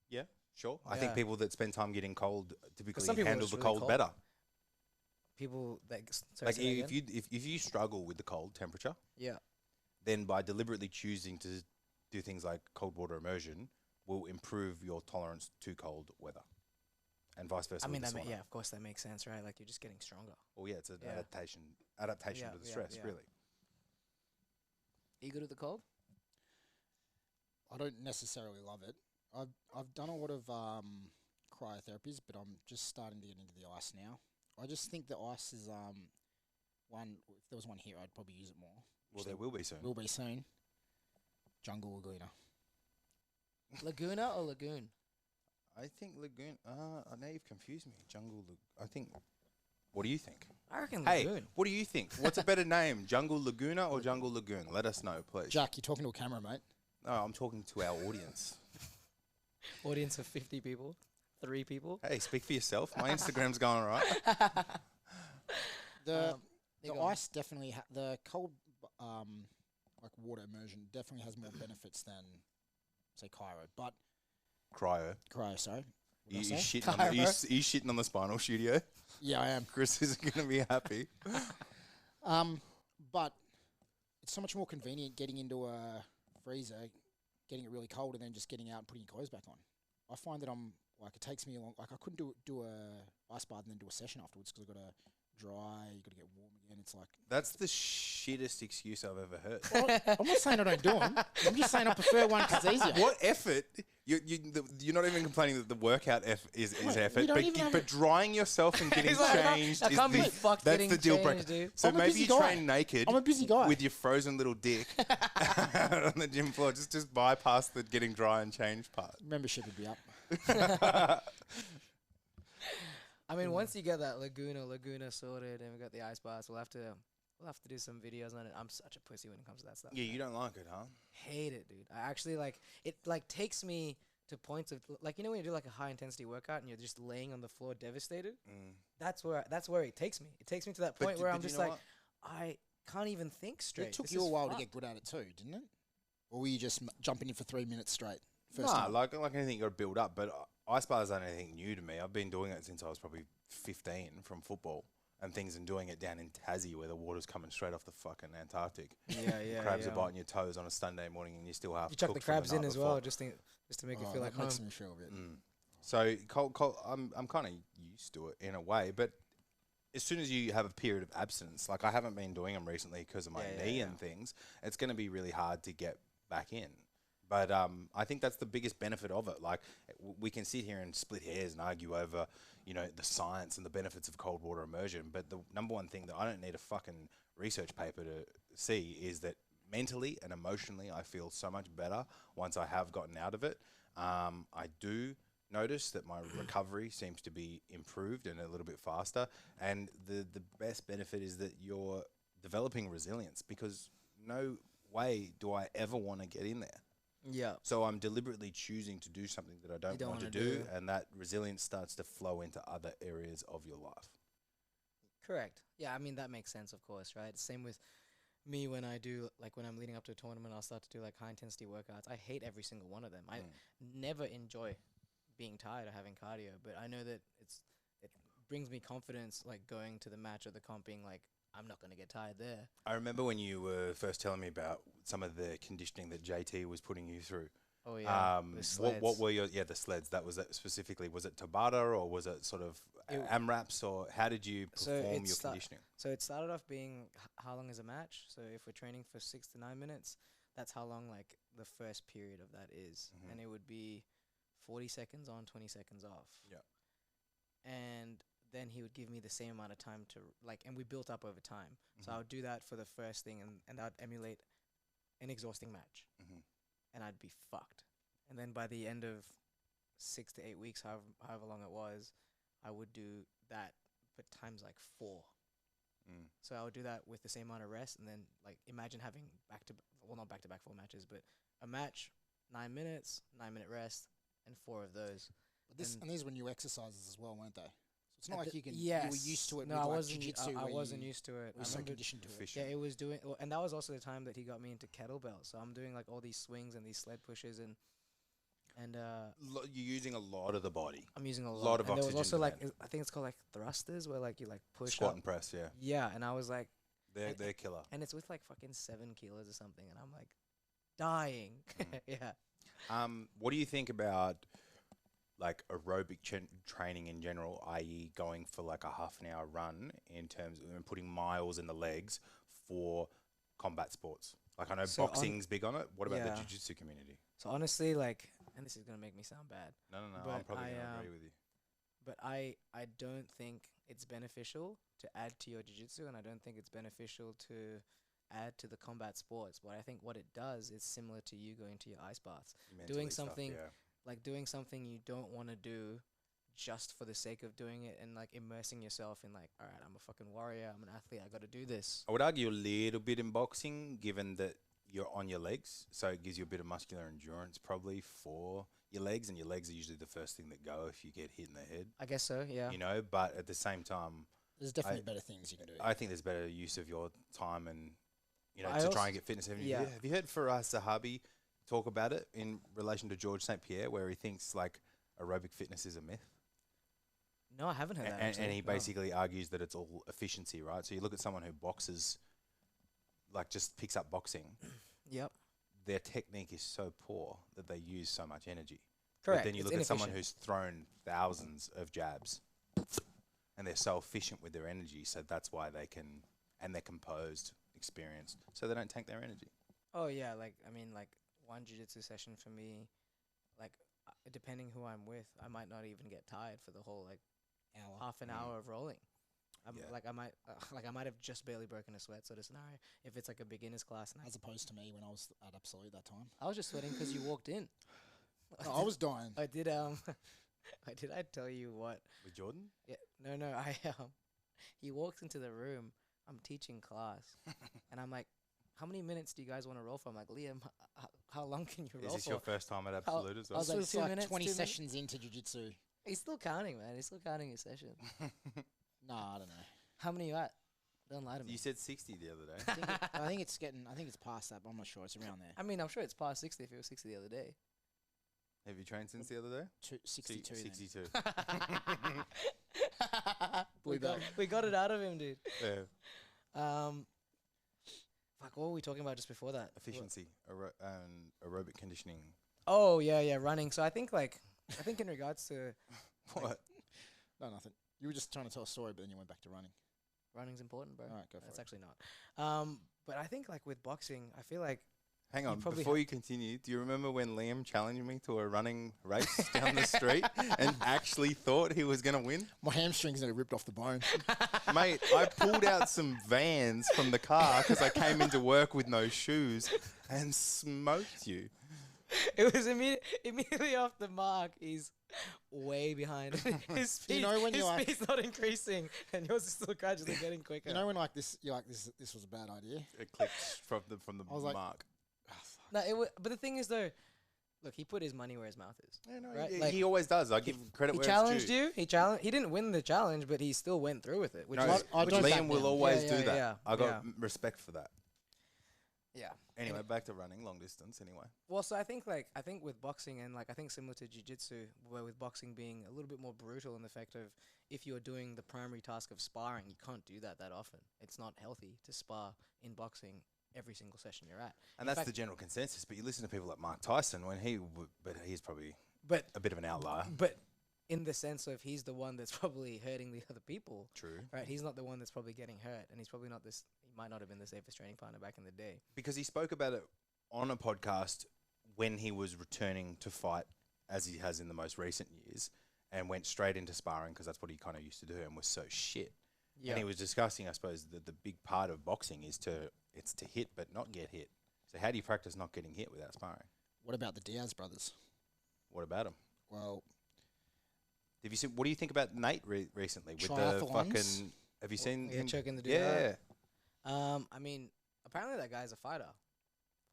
Yeah, sure. I think people that spend time getting cold typically some people handle it's the really cold cold. better. People that sorry, Like say that again? if you struggle with the cold temperature, Yeah. then by deliberately choosing to do things like cold water immersion will improve your tolerance to cold weather, and vice versa. I mean, with the sauna. yeah, of course that makes sense, right? Like you're just getting stronger. Well, yeah, it's an Yeah. adaptation Yeah, to the yeah, stress, yeah. really. Are you good at the cold? I don't necessarily love it. I've done a lot of cryotherapies, but I'm just starting to get into the ice now. I just think the ice is one. If there was one here, I'd probably use it more. Well, there will be soon. Will be soon. Jungle Laguna. Laguna or lagoon? I think Lagoon. Now you've confused me. I think. What do you think? I reckon Hey, lagoon. what do you think? What's a better name, Jungle Laguna or Jungle Lagoon? Let us know, please. Jack, you're talking to a camera, mate. No, I'm talking to our audience. Audience of 50 people, 3 people. Hey, speak for yourself. My Instagram's going all right. The you go on. ice definitely the cold like water immersion definitely has more benefits than say cryo, but Cryo. sorry. What You did I say? shitting on the spinal studio. Yeah, I am. Chris isn't going to be happy. But it's so much more convenient getting into a freezer, getting it really cold, and then just getting out and putting your clothes back on. I find that it takes me a long, I couldn't do a ice bath and then do a session afterwards because I've got to dry, you got to get warm again. It's like, That's the shittest excuse I've ever heard. well, I'm not saying I don't do them. I'm just saying I prefer one because it's easier. What effort? You're not even complaining that the workout is Mate, effort, you don't even have but drying yourself and getting He's like, changed I is can't be the, fucked that's getting the deal breaker. changed, dude. So I'm a maybe busy you guy. train naked. I'm a busy guy. With your frozen little dick out on the gym floor. Just bypass the getting dry and changed part. Membership would be up. I mean, once you get that Laguna sorted, and we got the ice baths, we'll have to do some videos on it. I'm such a pussy when it comes to that stuff. Yeah, you don't like it, huh? Hate it, dude. I actually like it. Like takes me to points of like, you know when you do like a high intensity workout and you're just laying on the floor devastated. That's where it takes me. It takes me to that point where I'm just like, I can't even think straight. It took This you a is while to fucked. get good at it too, didn't it? Or were you just jumping in for 3 minutes straight? First Nah, time? like anything, you got to build up. But ice bars aren't anything new to me. I've been doing it since I was probably 15 from football and things, and doing it down in Tassie where the water's coming straight off the fucking Antarctic. Yeah, Crabs are biting your toes on a Sunday morning, and you still have You chuck the cooked from crabs in night as well, before. just to make it Oh, feel like that makes home. me feel a bit. So cold, I'm kind of used to it in a way, but as soon as you have a period of abstinence, like I haven't been doing them recently because of my knee and things, it's going to be really hard to get back in. But I think that's the biggest benefit of it. Like we can sit here and split hairs and argue over, the science and the benefits of cold water immersion. But the number one thing that I don't need a fucking research paper to see is that mentally and emotionally, I feel so much better once I have gotten out of it. I do notice that my recovery seems to be improved and a little bit faster. And the best benefit is that you're developing resilience, because no way do I ever want to get in there. Yeah. So I'm deliberately choosing to do something that I don't don't want to wanna do, do. and that resilience starts to flow into other areas of your life. Correct. Yeah, I mean, that makes sense, of course, right? Same with me when I do, like, when I'm leading up to a tournament, I'll start to do, like, high-intensity workouts. I hate every single one of them. I never enjoy being tired or having cardio, but I know that it brings me confidence, like, going to the match or the comp being like, I'm not going to get tired there. I remember when you were first telling me about some of the conditioning that JT was putting you through. Oh, yeah. What were your the sleds? That was it specifically. Was it Tabata, or was it sort of AMRAPs, or how did you perform your conditioning? So it started off being how long is a match? So if we're training for 6 to 9 minutes, that's how long like the first period of that is. And it would be 40 seconds on, 20 seconds off. Yeah. And then he would give me the same amount of time to and we built up over time. So I would do that for the first thing, and I'd emulate an exhausting match. And I'd be fucked. and then by the end of 6 to 8 weeks, however long it was, I would do that, but times like 4. So I would do that with the same amount of rest, and then like imagine having not back to back 4 matches, but a match, 9 minutes, 9-minute rest, and 4 of those. But and these were new exercises as well, weren't they? So it's not At like the- you can. yes. You were used to it. No, with I like wasn't. jiu-jitsu I where wasn't you used to it. were I so remember. conditioned to it. Efficient. Yeah, it was doing, and that was also the time that he got me into kettlebell. So I'm doing like all these swings and these sled pushes, and You're using a lot of the body. I'm using a Lot of and there was oxygen also like demand. I think it's called like thrusters, where like you like push Squat up. and press, yeah. Yeah, and I was like, They're killer. and it's with like fucking 7 kilos or something, and I'm like dying. Yeah. What do you think about like aerobic training in general, i.e. going for like a half an hour run in terms of and putting miles in the legs for combat sports? Like I know So boxing's big on it. What about the Yeah. jiu-jitsu community? So honestly, like, and this is gonna make me sound bad, No, I'm But probably I, going to agree with you. but I don't think it's beneficial to add to your jiu-jitsu, and I don't think it's beneficial to add to the combat sports. But I think what it does is similar to you going to your ice baths, Mentally stuff, something- yeah. like doing something you don't want to do just for the sake of doing it, and like immersing yourself in like, all right, I'm a fucking warrior, I'm an athlete, I got to do this. I would argue a little bit in boxing, given that you're on your legs, so it gives you a bit of muscular endurance probably for your legs, and your legs are usually the first thing that go if you get hit in the head, I guess so, yeah. you know. But at the same time, There's definitely better things you can do. I think there's better use of your time and, you know, I to also- try and get fitness. Have yeah. you heard Faraz Zahabi talk about it in relation to George St. Pierre, where he thinks like aerobic fitness is a myth? No, I haven't heard that. And actually, he no. basically argues that it's all efficiency, right? So you look at someone who boxes, like just picks up boxing, Yep. their technique is so poor that they use so much energy. Correct. But then you it's look at someone inefficient. who's thrown thousands of jabs, and they're so efficient with their energy, so that's why they can, and they're composed, experienced, so they don't tank their energy. Oh yeah, like I mean, like one jiu-jitsu session for me, like depending who I'm with, I might not even get tired for the whole like Hour. half an hour of rolling. Yeah. Like I might have just barely broken a sweat sort of scenario if it's like a beginner's class. And As opposed to me when I was at Absolute that time. I was just sweating because you walked in. No, I was dying. I did did I tell you what? With Jordan? Yeah, no. He walks into the room. I'm teaching class, and I'm like, "How many minutes do you guys want to roll for?" I'm like, "Liam, how long can you roll Is this for?" your first time at Absolute as I well? was This like, was 2 like minutes, 20 2 minutes. sessions into jiu-jitsu. He's still counting, man. He's still counting his session. Nah, I don't know. How many you at? Don't lie to me. You said 60 the other day. I think it's past that, but I'm not sure. It's around there. I mean, I'm sure it's past 60 if it was 60 the other day. Have you trained since the other day? 62 then. 62. Blue belt. We got it out of him, dude. Yeah. Fuck, what were we talking about just before that? Efficiency, aerobic conditioning. Oh, yeah, running. So I think in regards to What? No, nothing. You were just trying to tell a story, but then you went back to running. running's important, bro. All right, go for That's it. actually not. But I think like with boxing, I feel like Hang You on, probably before you continue, do you remember when Liam challenged me to a running race down the street and actually thought he was going to win? My hamstrings are ripped off the bone. Mate, I pulled out some Vans from the car because I came into work with no shoes and smoked you. it was immediately off the mark. He's way behind. His speed, know when his you're like- speed's not increasing, and yours is still gradually getting quicker. You know when like this, you're like this was a bad idea. It clicked from the I was like- mark. No, but the thing is though, look, he put his money where his mouth is. Yeah, no, Right, he, like, he always does. I give him credit He where challenged it's due. you. He didn't win the challenge, but he still went through with it. Which No, is I don't back Liam will down. always Yeah, do yeah, that. yeah, I got yeah. respect for that. yeah. Anyway, back to running long distance. Anyway, Well, so I think with boxing and I think similar to jiu-jitsu, where with boxing being a little bit more brutal in the fact of if you're doing the primary task of sparring, you can't do that often. It's not healthy to spar in boxing every single session you're at. and In that's fact- the general consensus. But you listen to people like Mike Tyson when but he's probably But a bit of an outlier. but in the sense of he's the one that's probably hurting the other people, True. right? He's not the one that's probably getting hurt, and he's probably not this. He might not have been the safest training partner back in the day. Because he spoke about it on a podcast when he was returning to fight, as he has in the most recent years, and went straight into sparring because that's what he kind of used to do and was so shit. Yeah. And he was discussing, I suppose, that the big part of boxing is to hit but not get hit. So how do you practice not getting hit without sparring? What about the Diaz brothers? What about him? Well, Have you seen? What do you think about Nate recently with the Triathlons? fucking? Have you seen Yeah, him? choking the dude Yeah, I mean, apparently that guy's a fighter.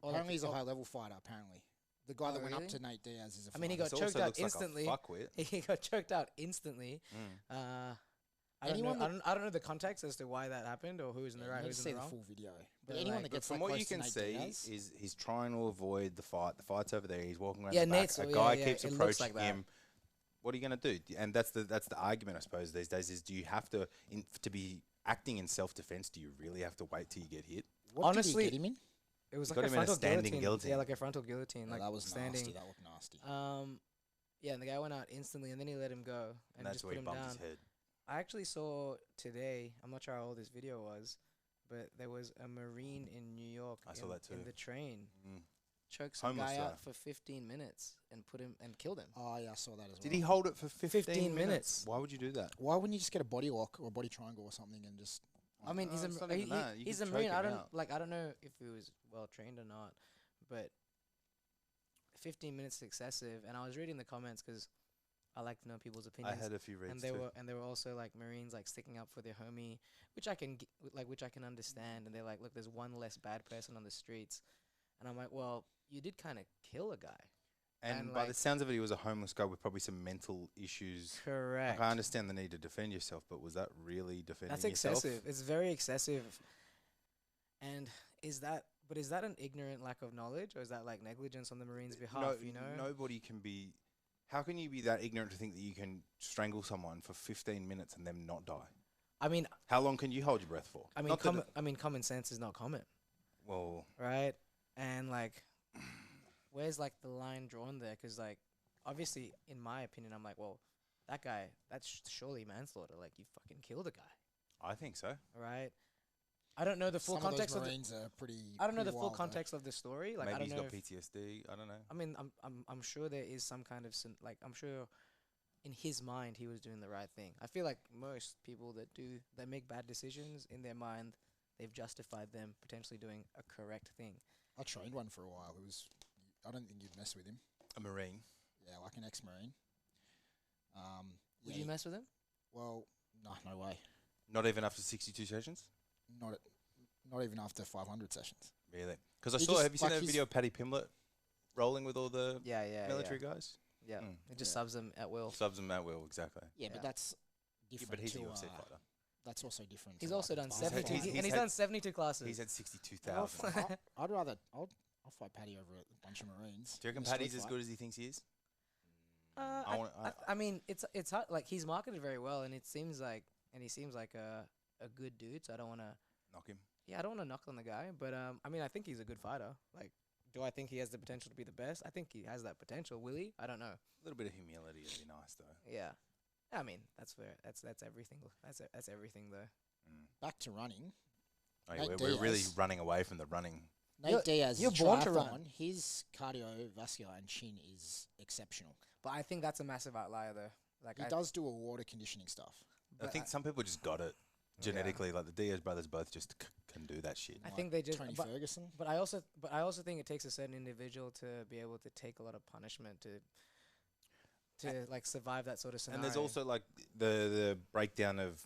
Or like- apparently he's a or- high-level fighter. Apparently, the guy Oh, that went up really? to Nate Diaz is a I mean, he fighter. got This choked also out looks instantly. Like a fuckwit. He got choked out instantly. I don't know. Anyone that- I don't know the context as to why that happened or who's in the Yeah, right, you need who's to in see the the wrong. full video. But But anyone like- that But gets from that what close you to can Nate see, Diaz, is he's trying to avoid the fight. The fight's over there. He's walking around Yeah, the back. Nate's- A yeah, guy yeah, keeps it looks approaching like that. him. What are you going to do? And that's the argument, I suppose, these days is, do you have to, to be acting in self-defense, do you really have to wait till you get hit? what honestly- did he get him in? It was He like got a him in a frontal standing guillotine. Yeah, like a frontal guillotine. Oh, like that was standing. nasty. That looked nasty. Yeah, and the guy went out instantly, and then he let him go And and that's just where put he him bumped down. his head. I actually saw today. I'm not sure how old this video was, but there was a Marine in New York. I saw in, that too. in the train. Mm. Choked some Homeless guy guy. out for 15 minutes and put him and killed him. Oh yeah, I saw that as well. Did he hold it for 15 minutes? Why would you do that? Why wouldn't you just get a body lock or a body triangle or something and just? I mean, No, it's not even that. You he's can a Marine. choke I him don't out. I don't know if he was well trained or not, but 15 minutes is excessive. And I was reading the comments because I like to know people's I opinions. had a few reads And too. they were also like Marines like sticking up for their homie, which I can which I can understand. And they're like, look, there's one less bad person on the streets, and I'm like, well, you did kind of kill a guy. And and by like- the sounds of it, he was a homeless guy with probably some mental issues. Correct. Like, I understand the need to defend yourself, but was that really defending That's yourself? excessive. It's very excessive. And is that an ignorant lack of knowledge, or is that like negligence on the Marines' behalf? You know, Nobody can be. How can you be that ignorant to think that you can strangle someone for 15 minutes and them not die? I mean, How long can you hold your breath for? Not that common sense is not common, well, right? And like, where's like the line drawn there? Because like, obviously, in my opinion, I'm like, well, that guy, that's surely manslaughter. Like, you fucking killed a guy, I think so. right? I don't know the full Some context of of those the, Marines are pretty. I don't know the pretty full wild, though. context of the story. Like, I Maybe don't he's know. got If, PTSD. I don't know. I mean, I'm sure there is some kind of like I'm sure in his mind he was doing the right thing. I feel like most people that make bad decisions in their mind, they've justified them potentially doing a correct thing. I trained one for a while. It was. I don't think you'd mess with him. A Marine. Yeah, like an ex-Marine. Would yeah, you mess with him? Well, no way. Not even after 62 sessions? Not even after 500 sessions. Really? Because I He saw, just- have you seen like that he's- video of Paddy Pimblett rolling with all the Yeah, military guys? Yeah, Mm. it just Yeah. subs them at will. Subs them at will, exactly. Yeah, Yeah. but that's Yeah, different. but he's a to, UFC fighter. That's also different. He's to, also like, done basketball. 72, he's and he's had- done 72 classes. He's had I'll 62,000. I'd rather. I'll fight Paddy over a bunch of Marines. Do you reckon in a street Paddy's as fight. good as he thinks he is? I mean, it's hard. Like he's marketed very well, and he seems like a good dude. So I don't want to. Knock him. Yeah, I don't want to knock on the guy, but I mean, I think he's a good fighter. Like, do I think he has the potential to be the best? I think he has that potential. Will he? I don't know. A little bit of humility would be nice, though. Yeah, I mean, that's fair. That's everything. That's everything though. Back to running. Oh, yeah, Nate we're really Diaz. running away from the running. Nate Diaz, you're born to run. triathlon, his cardiovascular and chin is exceptional. But I think that's a massive outlier though. Like He does do a water conditioning stuff. I think some people just got it genetically. Like the Diaz brothers both just can do that shit. I think they just. Tony But, Ferguson. but I also think it takes a certain individual to be able to take a lot of punishment to like survive that sort of scenario. And there's also like the breakdown of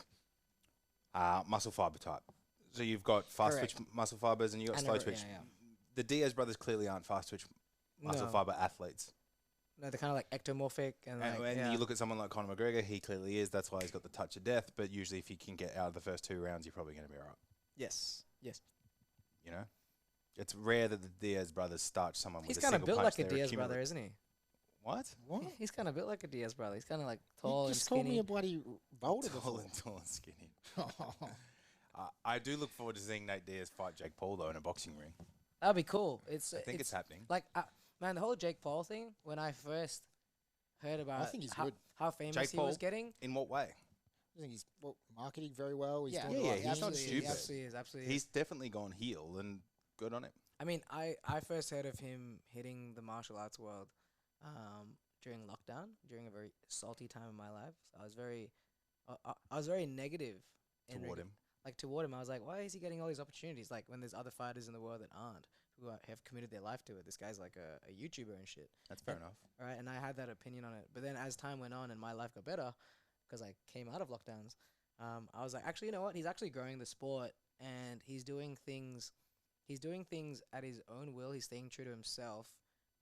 muscle fiber type. So you've got fast twitch muscle fibers and you've got slow twitch. Yeah. The Diaz brothers clearly aren't fast twitch muscle No. fiber athletes. No, they're kind of like ectomorphic and And like, when you look at someone like Conor McGregor, he clearly is. That's why he's got the touch of death. But usually, if you can get out of the first 2 rounds, you're probably going to be all right. yes. You know, it's rare that the Diaz brothers start someone He's with a kind of single built punch. like a They're Diaz brother, isn't he? What? What? He's kind of built like a Diaz brother. He's kind of like You tall and just called me skinny. a bloody boulder Tall before. and skinny. I do look forward to seeing Nate Diaz fight Jake Paul though in a boxing ring. That'd be cool. I think it's happening. Like, man, the whole Jake Paul thing. When I first heard about, I think he's how, good. how famous Jake he was Paul? getting. In what way? I think he's marketing very well. He's Yeah, doing yeah, the right he's not things. stupid. He absolutely is. Absolutely. He's definitely gone heel and good on him. I mean, I first heard of him hitting the martial arts world during lockdown, during a very salty time in my life. So I was very negative Toward him. like toward him. I was like, why is he getting all these opportunities? Like when there's other fighters in the world that aren't, who have committed their life to it. This guy's like a YouTuber and shit. That's fair enough. Right, and I had that opinion on it. But then as time went on and my life got better, because I came out of lockdowns, I was like, actually, you know what? He's actually growing the sport, and he's doing things. He's doing things at his own will. He's staying true to himself,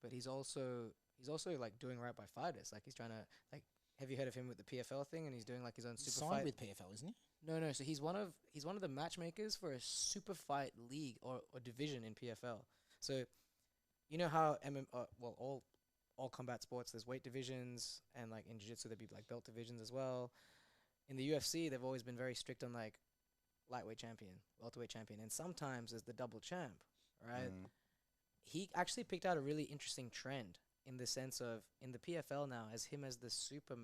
but he's also like doing right by fighters. Like he's trying to like. Have you heard of him with the PFL thing? And he's doing like his own super Signed fight. with PFL, isn't he? No. So he's one of the matchmakers for a super fight league or division in PFL. So, you know how all combat sports, there's weight divisions, and like in jiu-jitsu there'd be like belt divisions as well. In the UFC, they've always been very strict on like lightweight champion, welterweight champion, and sometimes there's the double champ, right? He actually picked out a really interesting trend in the sense of in the PFL now, as him as the super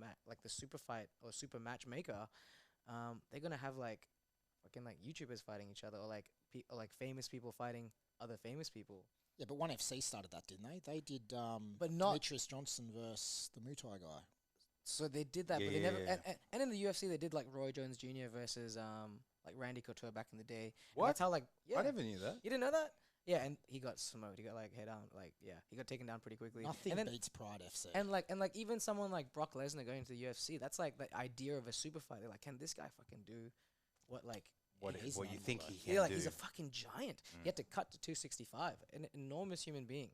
fight or super matchmaker, they're gonna have like fucking like YouTubers fighting each other, or like famous people fighting other famous people. Yeah, but ONE FC started that, didn't they? They did but not Demetrius Johnson versus the Muay Thai guy. So they did that, Yeah, but they never. yeah. And in the UFC, they did like Roy Jones Jr. versus like Randy Couture back in the day. And What? that's how like I never knew that. You didn't know that? Yeah, and he got smoked. He got like head on, like he got taken down pretty quickly. Nothing and then, beats Pride FC. and like even someone like Brock Lesnar going to the UFC, that's like the idea of a super fighter. Like, can this guy fucking do what like? What he's you an think animal, he can Like do? he's a fucking giant. He had to cut to 265. An enormous human being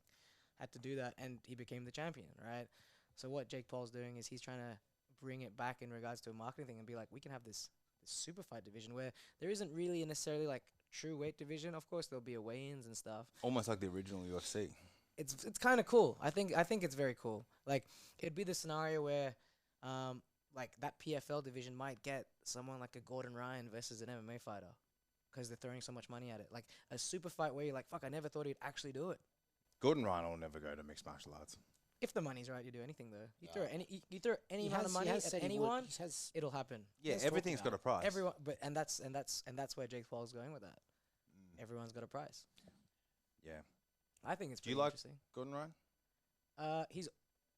had to do that, and he became the champion, right? So what Jake Paul's doing is he's trying to bring it back in regards to a marketing thing and be like, we can have this super fight division where there isn't really necessarily like true weight division. Of course, there'll be a weigh-ins and stuff. Almost like the original UFC. It's kind of cool. I think it's very cool. Like it'd be the scenario where, like that PFL division might get someone like a Gordon Ryan versus an MMA fighter, because they're throwing so much money at it. Like a super fight where you're like, fuck, I never thought he'd actually do it. Gordon Ryan will never go to mixed martial arts. If the money's right, you do anything though. You throw Yeah. you throw any amount of money at anyone, He has it'll happen. Yeah, Let's talk everything's got about a price. Everyone, and that's where Jake Paul's going with that. Everyone's got a price. Yeah. I think it's Do you pretty like interesting. Gordon Ryan?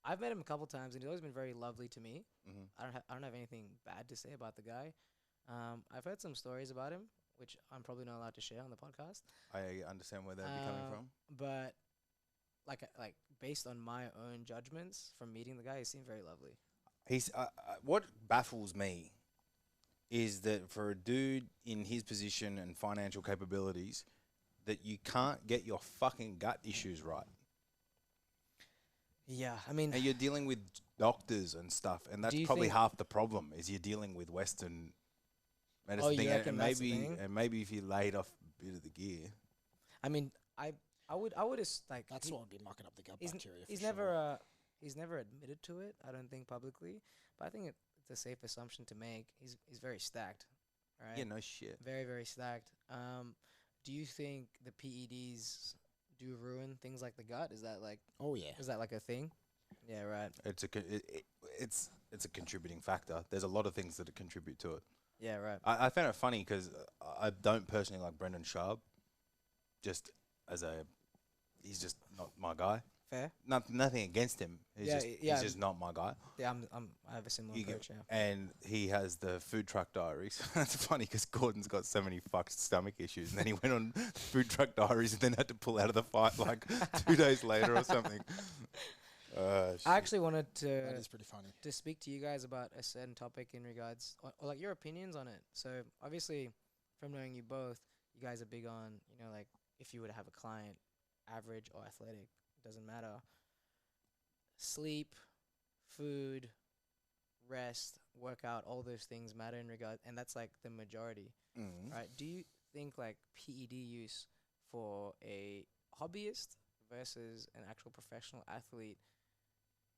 I've met him a couple times, and he's always been very lovely to me. Mm-hmm. I don't have anything bad to say about the guy. I've heard some stories about him, which I'm probably not allowed to share on the podcast. I understand where they'd be coming from. But like based on my own judgments from meeting the guy, he seemed very lovely. He's what baffles me is that for a dude in his position and financial capabilities, that you can't get your fucking gut issues right. Yeah, I mean, And you're dealing with doctors and stuff, and that's Do you probably think- half the problem. Is you're dealing with Western medicine you thing, reckon and that's the maybe thing? if you laid off a bit of the gear. I mean, I would just like that's he- what would be mucking up the gut he's, bacteria. he's for never sure. he's never admitted to it. I don't think publicly, but I think it's a safe assumption to make. He's very stacked, right? Yeah, no shit. Very, very stacked. Do you think the PEDs do ruin things like the gut? Is that like Oh yeah. a thing? Yeah, right. It's a contributing factor. There's a lot of things that contribute to it. Yeah, right. I found it funny because I don't personally like Brendan Schaub. Just as he's just not my guy. Fair. Nothing against him. He's just not my guy. Yeah, I have a similar approach. Yeah. And he has the food truck diaries. That's funny because Gordon's got so many fucked stomach issues, and then he went on food truck diaries and then had to pull out of the fight like 2 days later or something. I actually wanted That is pretty funny. to speak to you guys about a certain topic in regards, or like your opinions on it. So obviously, from knowing you both, you guys are big on, like if you were to have a client, average or athletic, doesn't matter. Sleep, food, rest, workout, all those things matter in regard, and that's like the majority, right? Do you think like PED use for a hobbyist versus an actual professional athlete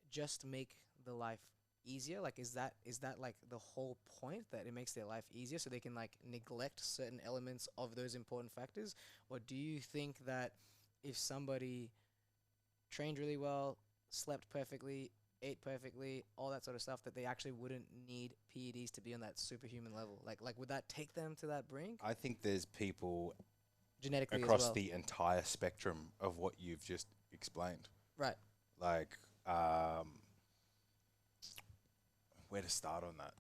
just make the life easier? Like, is that like the whole point, that it makes their life easier so they can like neglect certain elements of those important factors? Or do you think that if somebody trained really well, slept perfectly, ate perfectly, all that sort of stuff, that they actually wouldn't need PEDs to be on that superhuman level? Like would that take them to that brink I think there's people genetically across as well? the entire spectrum of what you've just explained. Right. Like, where to start on that?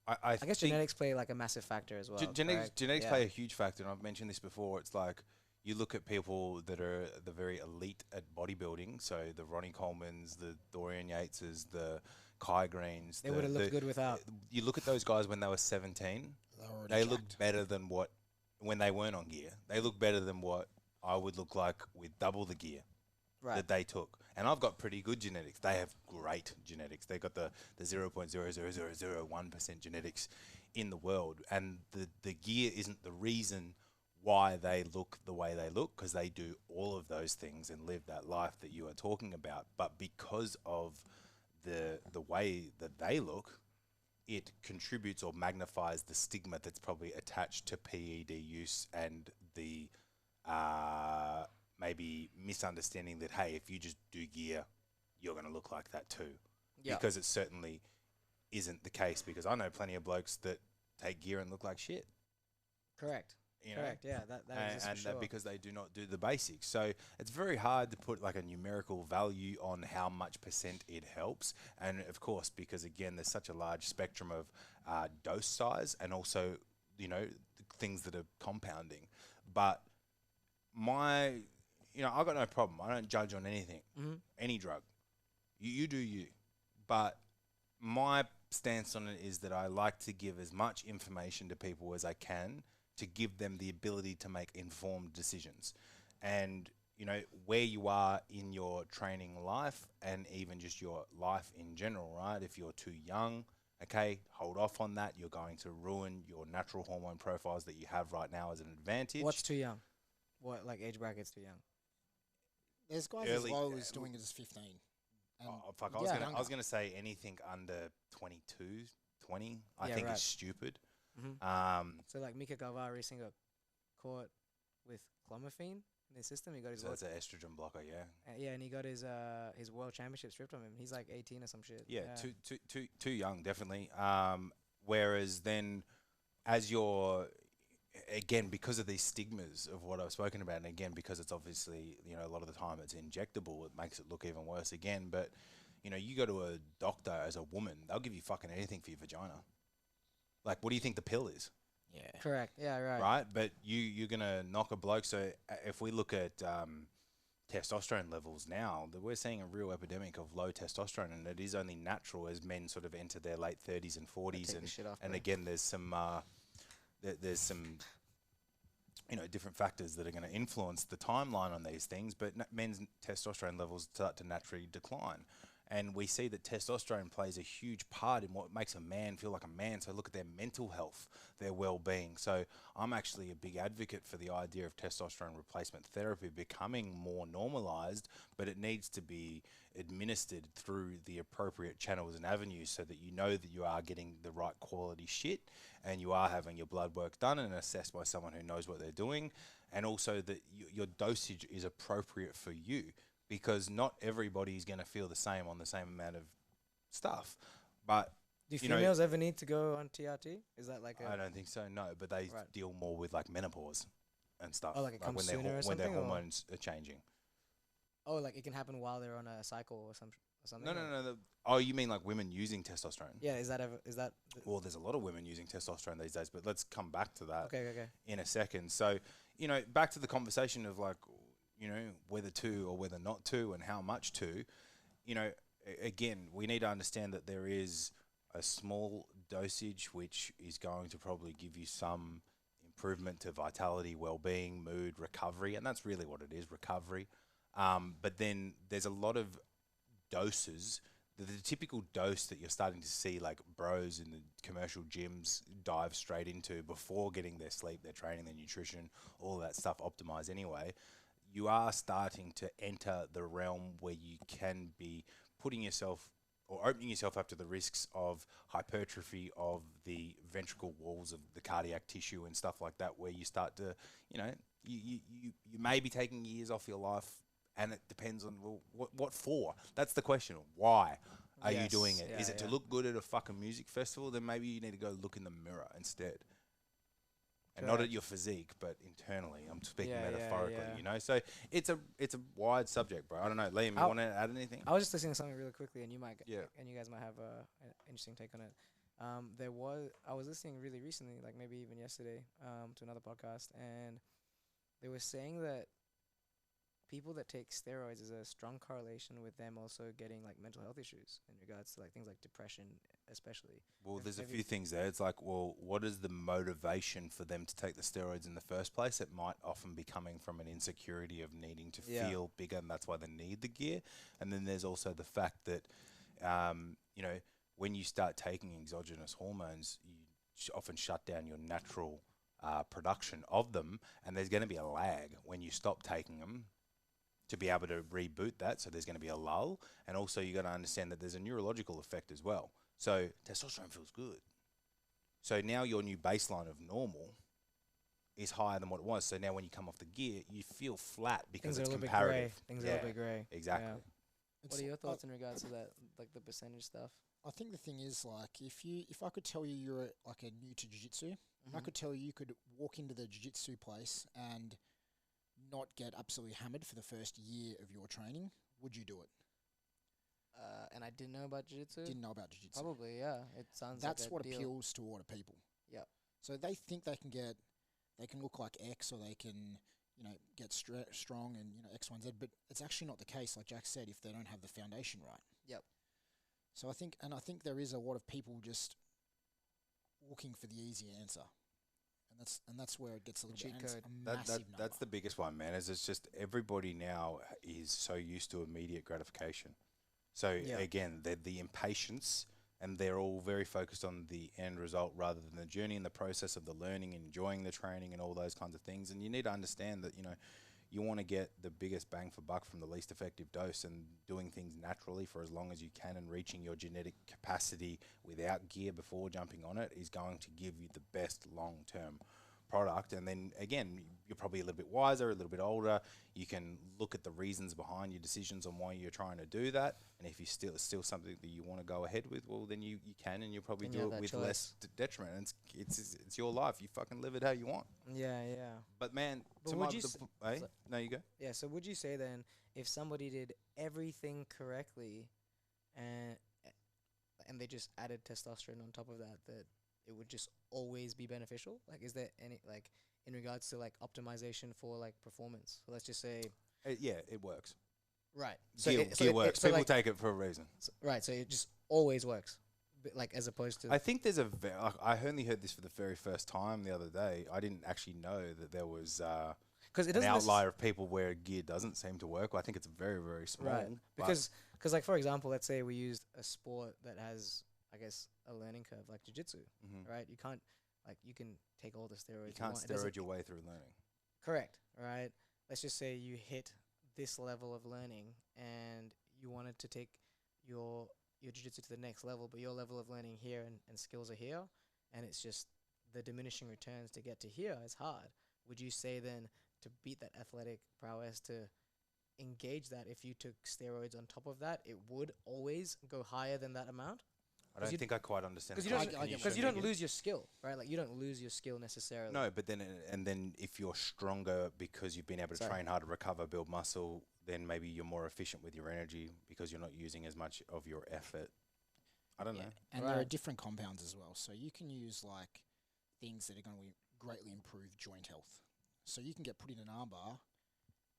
I guess genetics play like a massive factor as well. Genetics play a huge factor, and I've mentioned this before. It's like you look at people that are the very elite at bodybuilding, so the Ronnie Colemans, the Dorian Yateses, the Kai Greens. They would have looked good without. You look at those guys when they were 17, they look better than what, when they weren't on gear, they look better than what I would look like with double the gear that they took. And I've got pretty good genetics. They have great genetics. They got the 0.00001% genetics in the world. And the gear isn't the reason why they look the way they look, because they do all of those things and live that life that you are talking about. But because of the way that they look, it contributes or magnifies the stigma that's probably attached to PED use and the maybe misunderstanding that, hey, if you just do gear, you're going to look like that too. Yeah. Because it certainly isn't the case, because I know plenty of blokes that take gear and look like shit. Correct. Correct, yeah, that is for sure. That because they do not do the basics. So it's very hard to put like a numerical value on how much percent it helps. And of course, because again, there's such a large spectrum of dose size and also, things that are compounding. But I got no problem. I don't judge on anything, any drug. You do you. But my stance on it is that I like to give as much information to people as I can to give them the ability to make informed decisions. And, where you are in your training life and even just your life in general, right? If you're too young, okay, hold off on that. You're going to ruin your natural hormone profiles that you have right now as an advantage. What's too young? What, like, age bracket's too young? There's guys as low as doing it as 15. Fuck, I was gonna say anything under 22, 20, I think is stupid. So like Mikael recently got caught with clomiphene in his system. He got his that's an estrogen blocker, yeah. And he got his world championship stripped from him. He's like 18 or some shit. Yeah. Too young, definitely. Whereas then, as you're again, because of these stigmas of what I've spoken about, and again because it's obviously a lot of the time it's injectable, it makes it look even worse again. But you go to a doctor as a woman, they'll give you fucking anything for your vagina. Like, what do you think the pill is? Yeah. Correct. Yeah, right. Right? But you're going to knock a bloke. So if we look at testosterone levels now, we're seeing a real epidemic of low testosterone, and it is only natural as men sort of enter their late 30s and 40s. And again, there's some different factors that are going to influence the timeline on these things, but men's testosterone levels start to naturally decline. And we see that testosterone plays a huge part in what makes a man feel like a man. So look at their mental health, their well-being. So I'm actually a big advocate for the idea of testosterone replacement therapy becoming more normalized, but it needs to be administered through the appropriate channels and avenues so that you know that you are getting the right quality shit and you are having your blood work done and assessed by someone who knows what they're doing, and also that your dosage is appropriate for you. Because not everybody is going to feel the same on the same amount of stuff. But do females ever need to go on TRT? Is that like I don't think so, no. But they deal more with like menopause and stuff. Oh, like it comes sooner or something? When their hormones are changing. Oh, like it can happen while they're on a cycle or something? No. Oh, you mean like women using testosterone? Yeah, is that Well, there's a lot of women using testosterone these days, but let's come back to that in a second. So, back to the conversation of like, whether to or whether not to and how much to, again, we need to understand that there is a small dosage which is going to probably give you some improvement to vitality, well-being, mood, recovery, and that's really what it is, recovery. But then there's a lot of doses, the typical dose that you're starting to see like bros in the commercial gyms dive straight into before getting their sleep, their training, their nutrition, all that stuff optimized anyway. You are starting to enter the realm where you can be putting yourself or opening yourself up to the risks of hypertrophy of the ventricle walls of the cardiac tissue and stuff like that, where you start to, you may be taking years off your life, and it depends on, well, what for? That's the question. Why are you doing it? Is it to look good at a fucking music festival? Then maybe you need to go look in the mirror instead. And not at your physique, but internally. I'm speaking metaphorically, So it's a wide subject, bro. I don't know, Liam. You want to add anything? I was just listening to something really quickly, and you guys might have an interesting take on it. I was listening really recently, like maybe even yesterday, to another podcast, and they were saying that people that take steroids is a strong correlation with them also getting like mental health issues in regards to like things like depression, especially. Well, If there's a maybe- few things there. It's like, well, what is the motivation for them to take the steroids in the first place? It might often be coming from an insecurity of needing to Yeah. feel bigger, and that's why they need the gear. And then there's also the fact that, you know, when you start taking exogenous hormones, you often shut down your natural production of them, and there's going to be a lag when you stop taking them to be able to reboot that. So there's going to be a lull, and also you got to understand that there's a neurological effect as well. So testosterone feels good. So now your new baseline of normal is higher than what it was. So now when you come off the gear, you feel flat because things are a it's little bit comparative. grey. Things are a little bit grey. Exactly. Yeah. What are your thoughts in regards to that, like the percentage stuff? I think the thing is, like, if I could tell you you're like a new to jiu-jitsu, I could tell you could walk into the jiu-jitsu place and not get absolutely hammered for the first year of your training, would you do it? And I didn't know about jiu-jitsu. Didn't know about jiu-jitsu. Probably, yeah. It sounds That's like a what deal. appeals to a lot of people. Yep. So they think they can look like X, or they can, get strong and, X, Y, and Z, but it's actually not the case, like Jack said, if they don't have the foundation right. Yep. So I think there is a lot of people just looking for the easy answer. And that's where it gets a little Cheat bit, and it's code. a massive number. That's the biggest one, man. Is it's just everybody now is so used to immediate gratification. So Yeah. again, they're the impatience, and they're all very focused on the end result rather than the journey and the process of the learning, enjoying the training, and all those kinds of things. And you need to understand that you want to get the biggest bang for buck from the least effective dose, and doing things naturally for as long as you can and reaching your genetic capacity without gear before jumping on it is going to give you the best long-term product. And then again, you're probably a little bit wiser, a little bit older. You can look at the reasons behind your decisions on why you're trying to do that. And if you it's still something that you want to go ahead with, well, then you can, and you'll probably Then you do have it that with choice. less detriment. And it's your life. You fucking live it how you want. Yeah, yeah. But man, But to would my you the s- p- eh? so- No, you go. Yeah, so would you say then, if somebody did everything correctly and and they just added testosterone on top of that, that it would just always be beneficial? Like, is there any, like, in regards to, like, optimization for, like, performance? So let's just say... Yeah, it works. Right. Gear works. People like, take it for a reason. right, so it just always works. Like, as opposed to... I think there's I only heard this for the very first time the other day. I didn't actually know that there was Because it an doesn't outlier of people where gear doesn't seem to work. I think it's very, very small. Right. but Because, like, for example, let's say we used a sport that has, I guess, a learning curve, like jiu-jitsu, mhm. right? You can't, like, you can take all the steroids You can't want. It doesn't- steroid your way through learning. Correct, right? Let's just say you hit this level of learning and you wanted to take your jiu-jitsu to the next level, but your level of learning here and skills are here, and it's just the diminishing returns to get to here is hard. Would you say then, to beat that athletic prowess, to engage that, if you took steroids on top of that, it would always go higher than that amount? I 'Cause don't you think I quite understand. Because the you I don't, get because what you you're don't lose your skill, right? Like, you don't lose your skill necessarily. No, but then and then if you're stronger because you've been able to Sorry. train hard to recover, build muscle, then maybe you're more efficient with your energy because you're not using as much of your effort. I don't know. And there are Right. different compounds as well. So you can use like things that are going to greatly improve joint health. So you can get put in an armbar,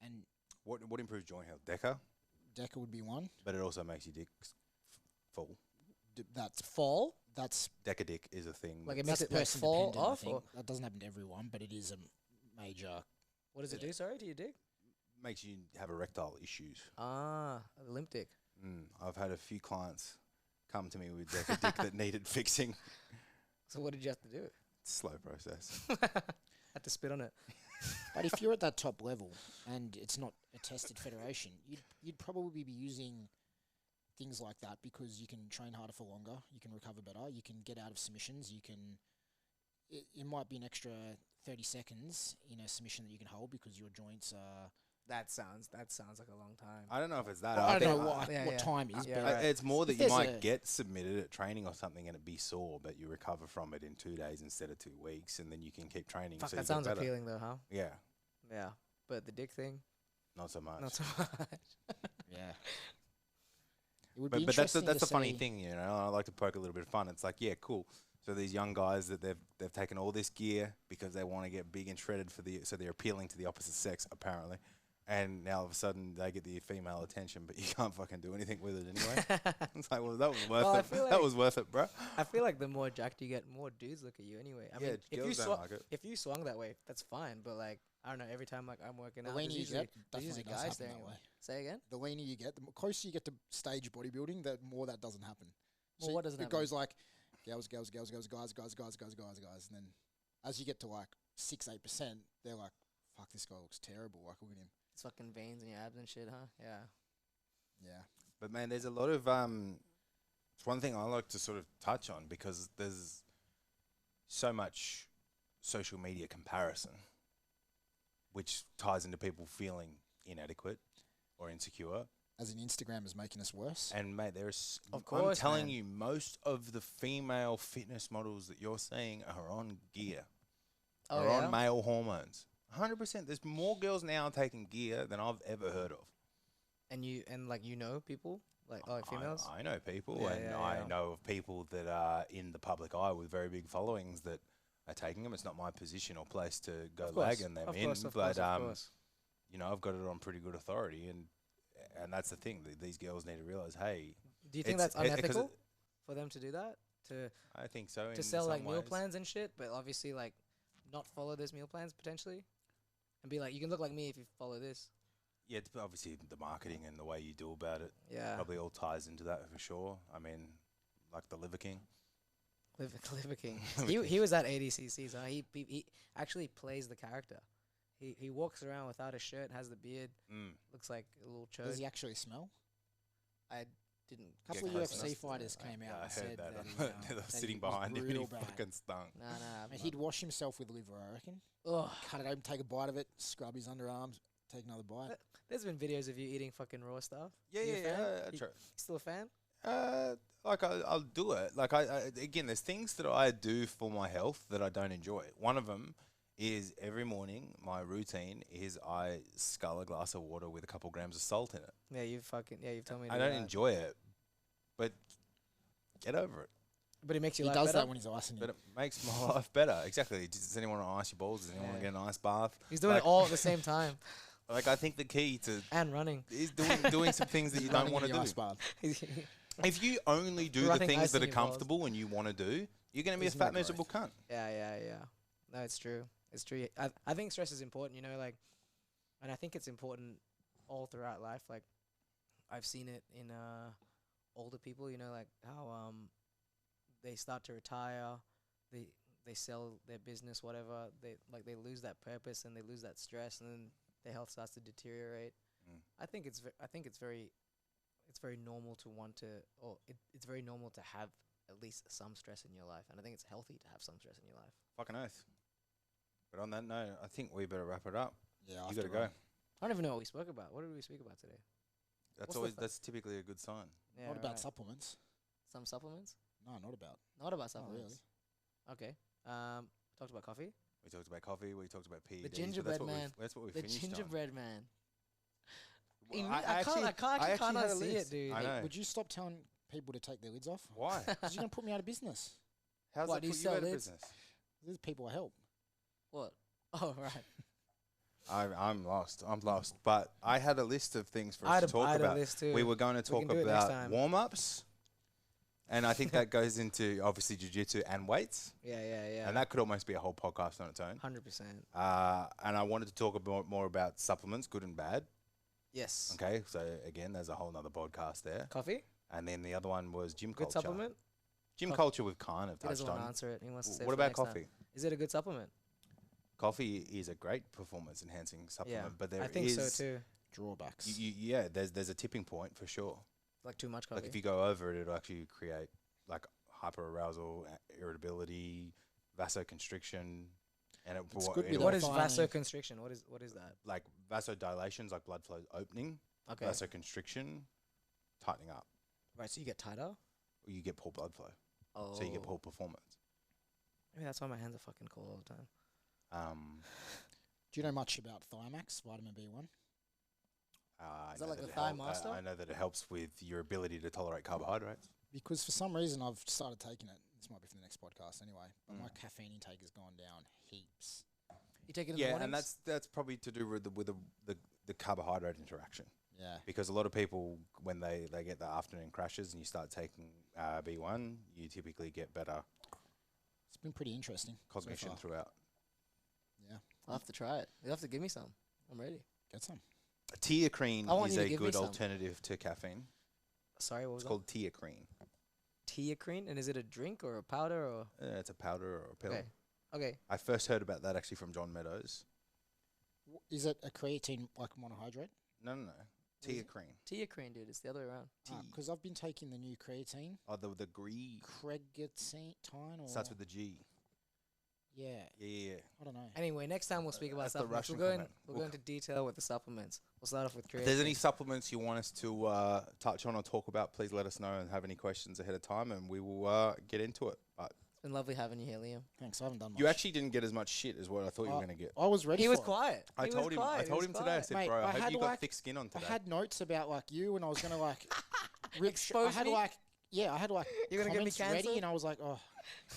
and What improves joint health? Deca, DECA would be one. but it also makes your dick full. That's Fall? that's Deca dick is a thing. Like, it that's- makes that's it, like, person fall dependent, I off, think. or That doesn't happen to everyone, but it is a major. what does it Yeah. do? Sorry, to your dick? makes you have erectile issues. Ah, a limp dick. I've had a few clients come to me with Deca dick that needed fixing. So what did you have to do? Slow process. Had to spit on it. But if you're at that top level and it's not a tested federation, you'd probably be using things like that because you can train harder for longer, you can recover better, you can get out of submissions, you can. It might be an extra 30 seconds in a submission that you can hold because your joints are. That sounds like a long time. I don't know if it's that. Well, I don't think- know what, yeah, what yeah. time is, Yeah, but right. It's more that If you there's might a- get submitted at training or something and it be sore, but you recover from it in 2 days instead of 2 weeks, and then you can keep training. Fuck, so you that get sounds better. appealing though, huh? Yeah, Yeah. But the dick thing, not so much. not so much. yeah. It would be But that's interesting the to funny see- thing, you know. I like to poke a little bit of fun. It's like, yeah, cool. So these young guys that they've taken all this gear because they want to get big and shredded so they're appealing to the opposite sex apparently, and now all of a sudden they get the female attention, but you can't fucking do anything with it anyway. It's like, well, that was worth I it. feel That like- was worth it, bro. I feel like the more jacked you get, more dudes look at you anyway. I Yeah, mean, girls don't like it. if you swung that way, that's fine. But like, I don't know. Every time like I'm working The out, leaner you get, there's definitely usually does guys happen staring that at me. way. Say again. The leaner you get, the closer you get to stage bodybuilding, the more that doesn't happen. Well, what doesn't it happen? goes like girls, guys, and then as you get to like 6-8%, they're like, "Fuck, this guy looks terrible." Like, look at him. It's fucking veins in your abs and shit, huh? Yeah. Yeah. But man, there's a lot of it's one thing I like to sort of touch on because there's so much social media comparison, which ties into people feeling inadequate or insecure. As in, Instagram is making us worse. And mate, there's Of I'm course, telling man. you, most of the female fitness models that you're seeing are on gear, Oh are yeah. on male hormones. 100%. There's more girls now taking gear than I've ever heard of. And like people like females. I know people, Yeah, and yeah, I yeah. know of people that are in the public eye with very big followings that are taking them. It's not my position or place to go Of course, lagging them of in, course, of but course, of course. you know, I've got it on pretty good authority, and that's the thing. These girls need to realize, hey, Do you think it's- that's it- 'cause unethical for them to do that? To I think so. to in sell some like meal ways. plans and shit, but obviously like not follow those meal plans potentially, and be like, you can look like me if you follow this. Yeah, it's obviously the marketing and the way you do about it Yeah. probably all ties into that for sure. I mean, like the Liver King. Liver King. He was at ADCC, so he actually plays the character. He walks around without a shirt, has the beard, looks like a little chode. Does he actually smell? I didn't. A couple of close UFC enough. fighters came Yeah, out I and heard said that. that, They were that sitting he was behind him and he real bad. fucking stunk. Nah. And he'd wash himself with liver, I reckon. Ugh. Cut it open, take a bite of it, scrub his underarms, take another bite. There's been videos of you eating fucking raw stuff. Yeah, You a yeah, fan? yeah. I You try. still a fan? Like I'll do it. Like I again, there's things that I do for my health that I don't enjoy. One of them is every morning my routine is I scull a glass of water with a couple grams of salt in it. Yeah, you've told me. To I do don't that. enjoy it, but get over it. But it makes you He life does better. that when he's icing But it. it makes my life better. Exactly. Does anyone want to ice your balls? Does anyone want to Yeah. get an ice bath? He's doing like- it all at the same time Like I think the key to and running. is doing some things that you don't Running want in to the do. ice bath. If you only do the Running things ice that in are your balls. comfortable and you want to do, you're going to be a Isn't that fat, growth? miserable cunt. Yeah. No, it's true. It's true. I think stress is important, you know, like, and I think it's important all throughout life. Like, I've seen it in older people, you know, like how they start to retire, they sell their business, whatever. They lose that purpose and they lose that stress, and then their health starts to deteriorate. I think it's very normal to want to, or it's very normal to have at least some stress in your life, and I think it's healthy to have some stress in your life. Fucking oath. But on that note, I think we better wrap it up. Yeah, You after got to go. run. I don't even know what we spoke about. What did we speak about today? That's typically a good sign. Yeah, What about right. supplements? Some supplements? No, not about. Not about Not supplements. really. Okay. Talked about coffee. We talked about coffee. We talked about PEDs. The but gingerbread man. That's what we The finished gingerbread man. on. I actually cannot had a see it, list. dude. I know. Would you stop telling people to take their lids off? Why? Because you're going to put me out of business. How's What, that do you put you sell out of lids? business? There's people I help. What? Oh, right. I'm lost. I'm lost. But I had a list of things for I us had to talk a about. list too. We were going to talk can do it next about time. warm-ups. And I think that goes into, obviously, jiu-jitsu and weights. Yeah. And that could almost be a whole podcast on its own. 100%. And I wanted to talk more about supplements, good and bad. Yes. Okay, so again, there's a whole nother podcast there. Coffee? And then the other one was gym Good culture. supplement? Gym Coffee. culture we've kind of He doesn't touched want to on. answer it. He wants to say What it for about next time. coffee? Is it a good supplement? Coffee is a great performance-enhancing supplement, Yeah. but there I think is so too. Drawbacks. Yeah, there's a tipping point for sure. Like too much coffee. Like if you go over it, it'll actually create like hyperarousal, irritability, vasoconstriction, and It's good with What that is finally- vasoconstriction? What is that? like vasodilations, like blood flow opening, Okay. vasoconstriction, tightening up, Right, so you get tighter? or you get poor blood flow, Oh. so you get poor performance. Maybe that's why my hands are fucking cold all the time. Do you know much about Thimax, vitamin B1? Is that like the Thigh Master? I know that it helps with your ability to tolerate carbohydrates. Because for some reason I've started taking it. This might be for the next podcast anyway. But my caffeine intake has gone down heaps. You take it in the mornings? And that's probably to do with the carbohydrate interaction. Yeah. Because a lot of people, when they get the afternoon crashes and you start taking B1, you typically get better It's been pretty interesting. cognition so throughout. Yeah. I'll have to try it. You'll have to give me some. I'm ready. Get some. Teacrine I want is you to a give me good some. alternative to caffeine. Sorry, what was It's that? called teacrine. Teacrine? And is it a drink or a powder or? It's a powder or a pill. Okay. I first heard about that actually from John Meadows. Is it a creatine like monohydrate? No. is it? Teacrine. Teacrine, dude. It's the other way around. Because I've been taking the new creatine. Oh, the green. Cregatine or Starts with the G. Yeah. Yeah. I don't know. Anyway, next time we'll speak about That's the supplements. Russian We'll comment. go into detail with the supplements. We'll start off with creatine. If there's any supplements you want us to touch on or talk about, please let us know and have any questions ahead of time, and we will get into it. But It's been lovely having you here, Liam. Thanks. I haven't done much. you actually didn't get as much shit as what I thought you were going to get. I was ready. He for was it. quiet. I told him today. I said, Mate, bro, I I hope had you got like- thick skin on I today. had notes about like you, and I was gonna like rip. I Expose had me? like I had like You're gonna get me comments ready, cancelled? and I was like, oh,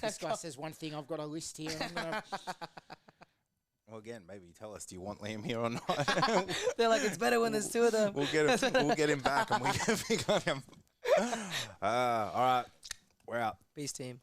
this guy says one thing. I've got a list here. And I'm gonna. Well, again, maybe tell us, do you want Liam here or not? They're like, it's better when there's two of them. We'll get him back and we can pick on him. All right, we're out. Peace, team.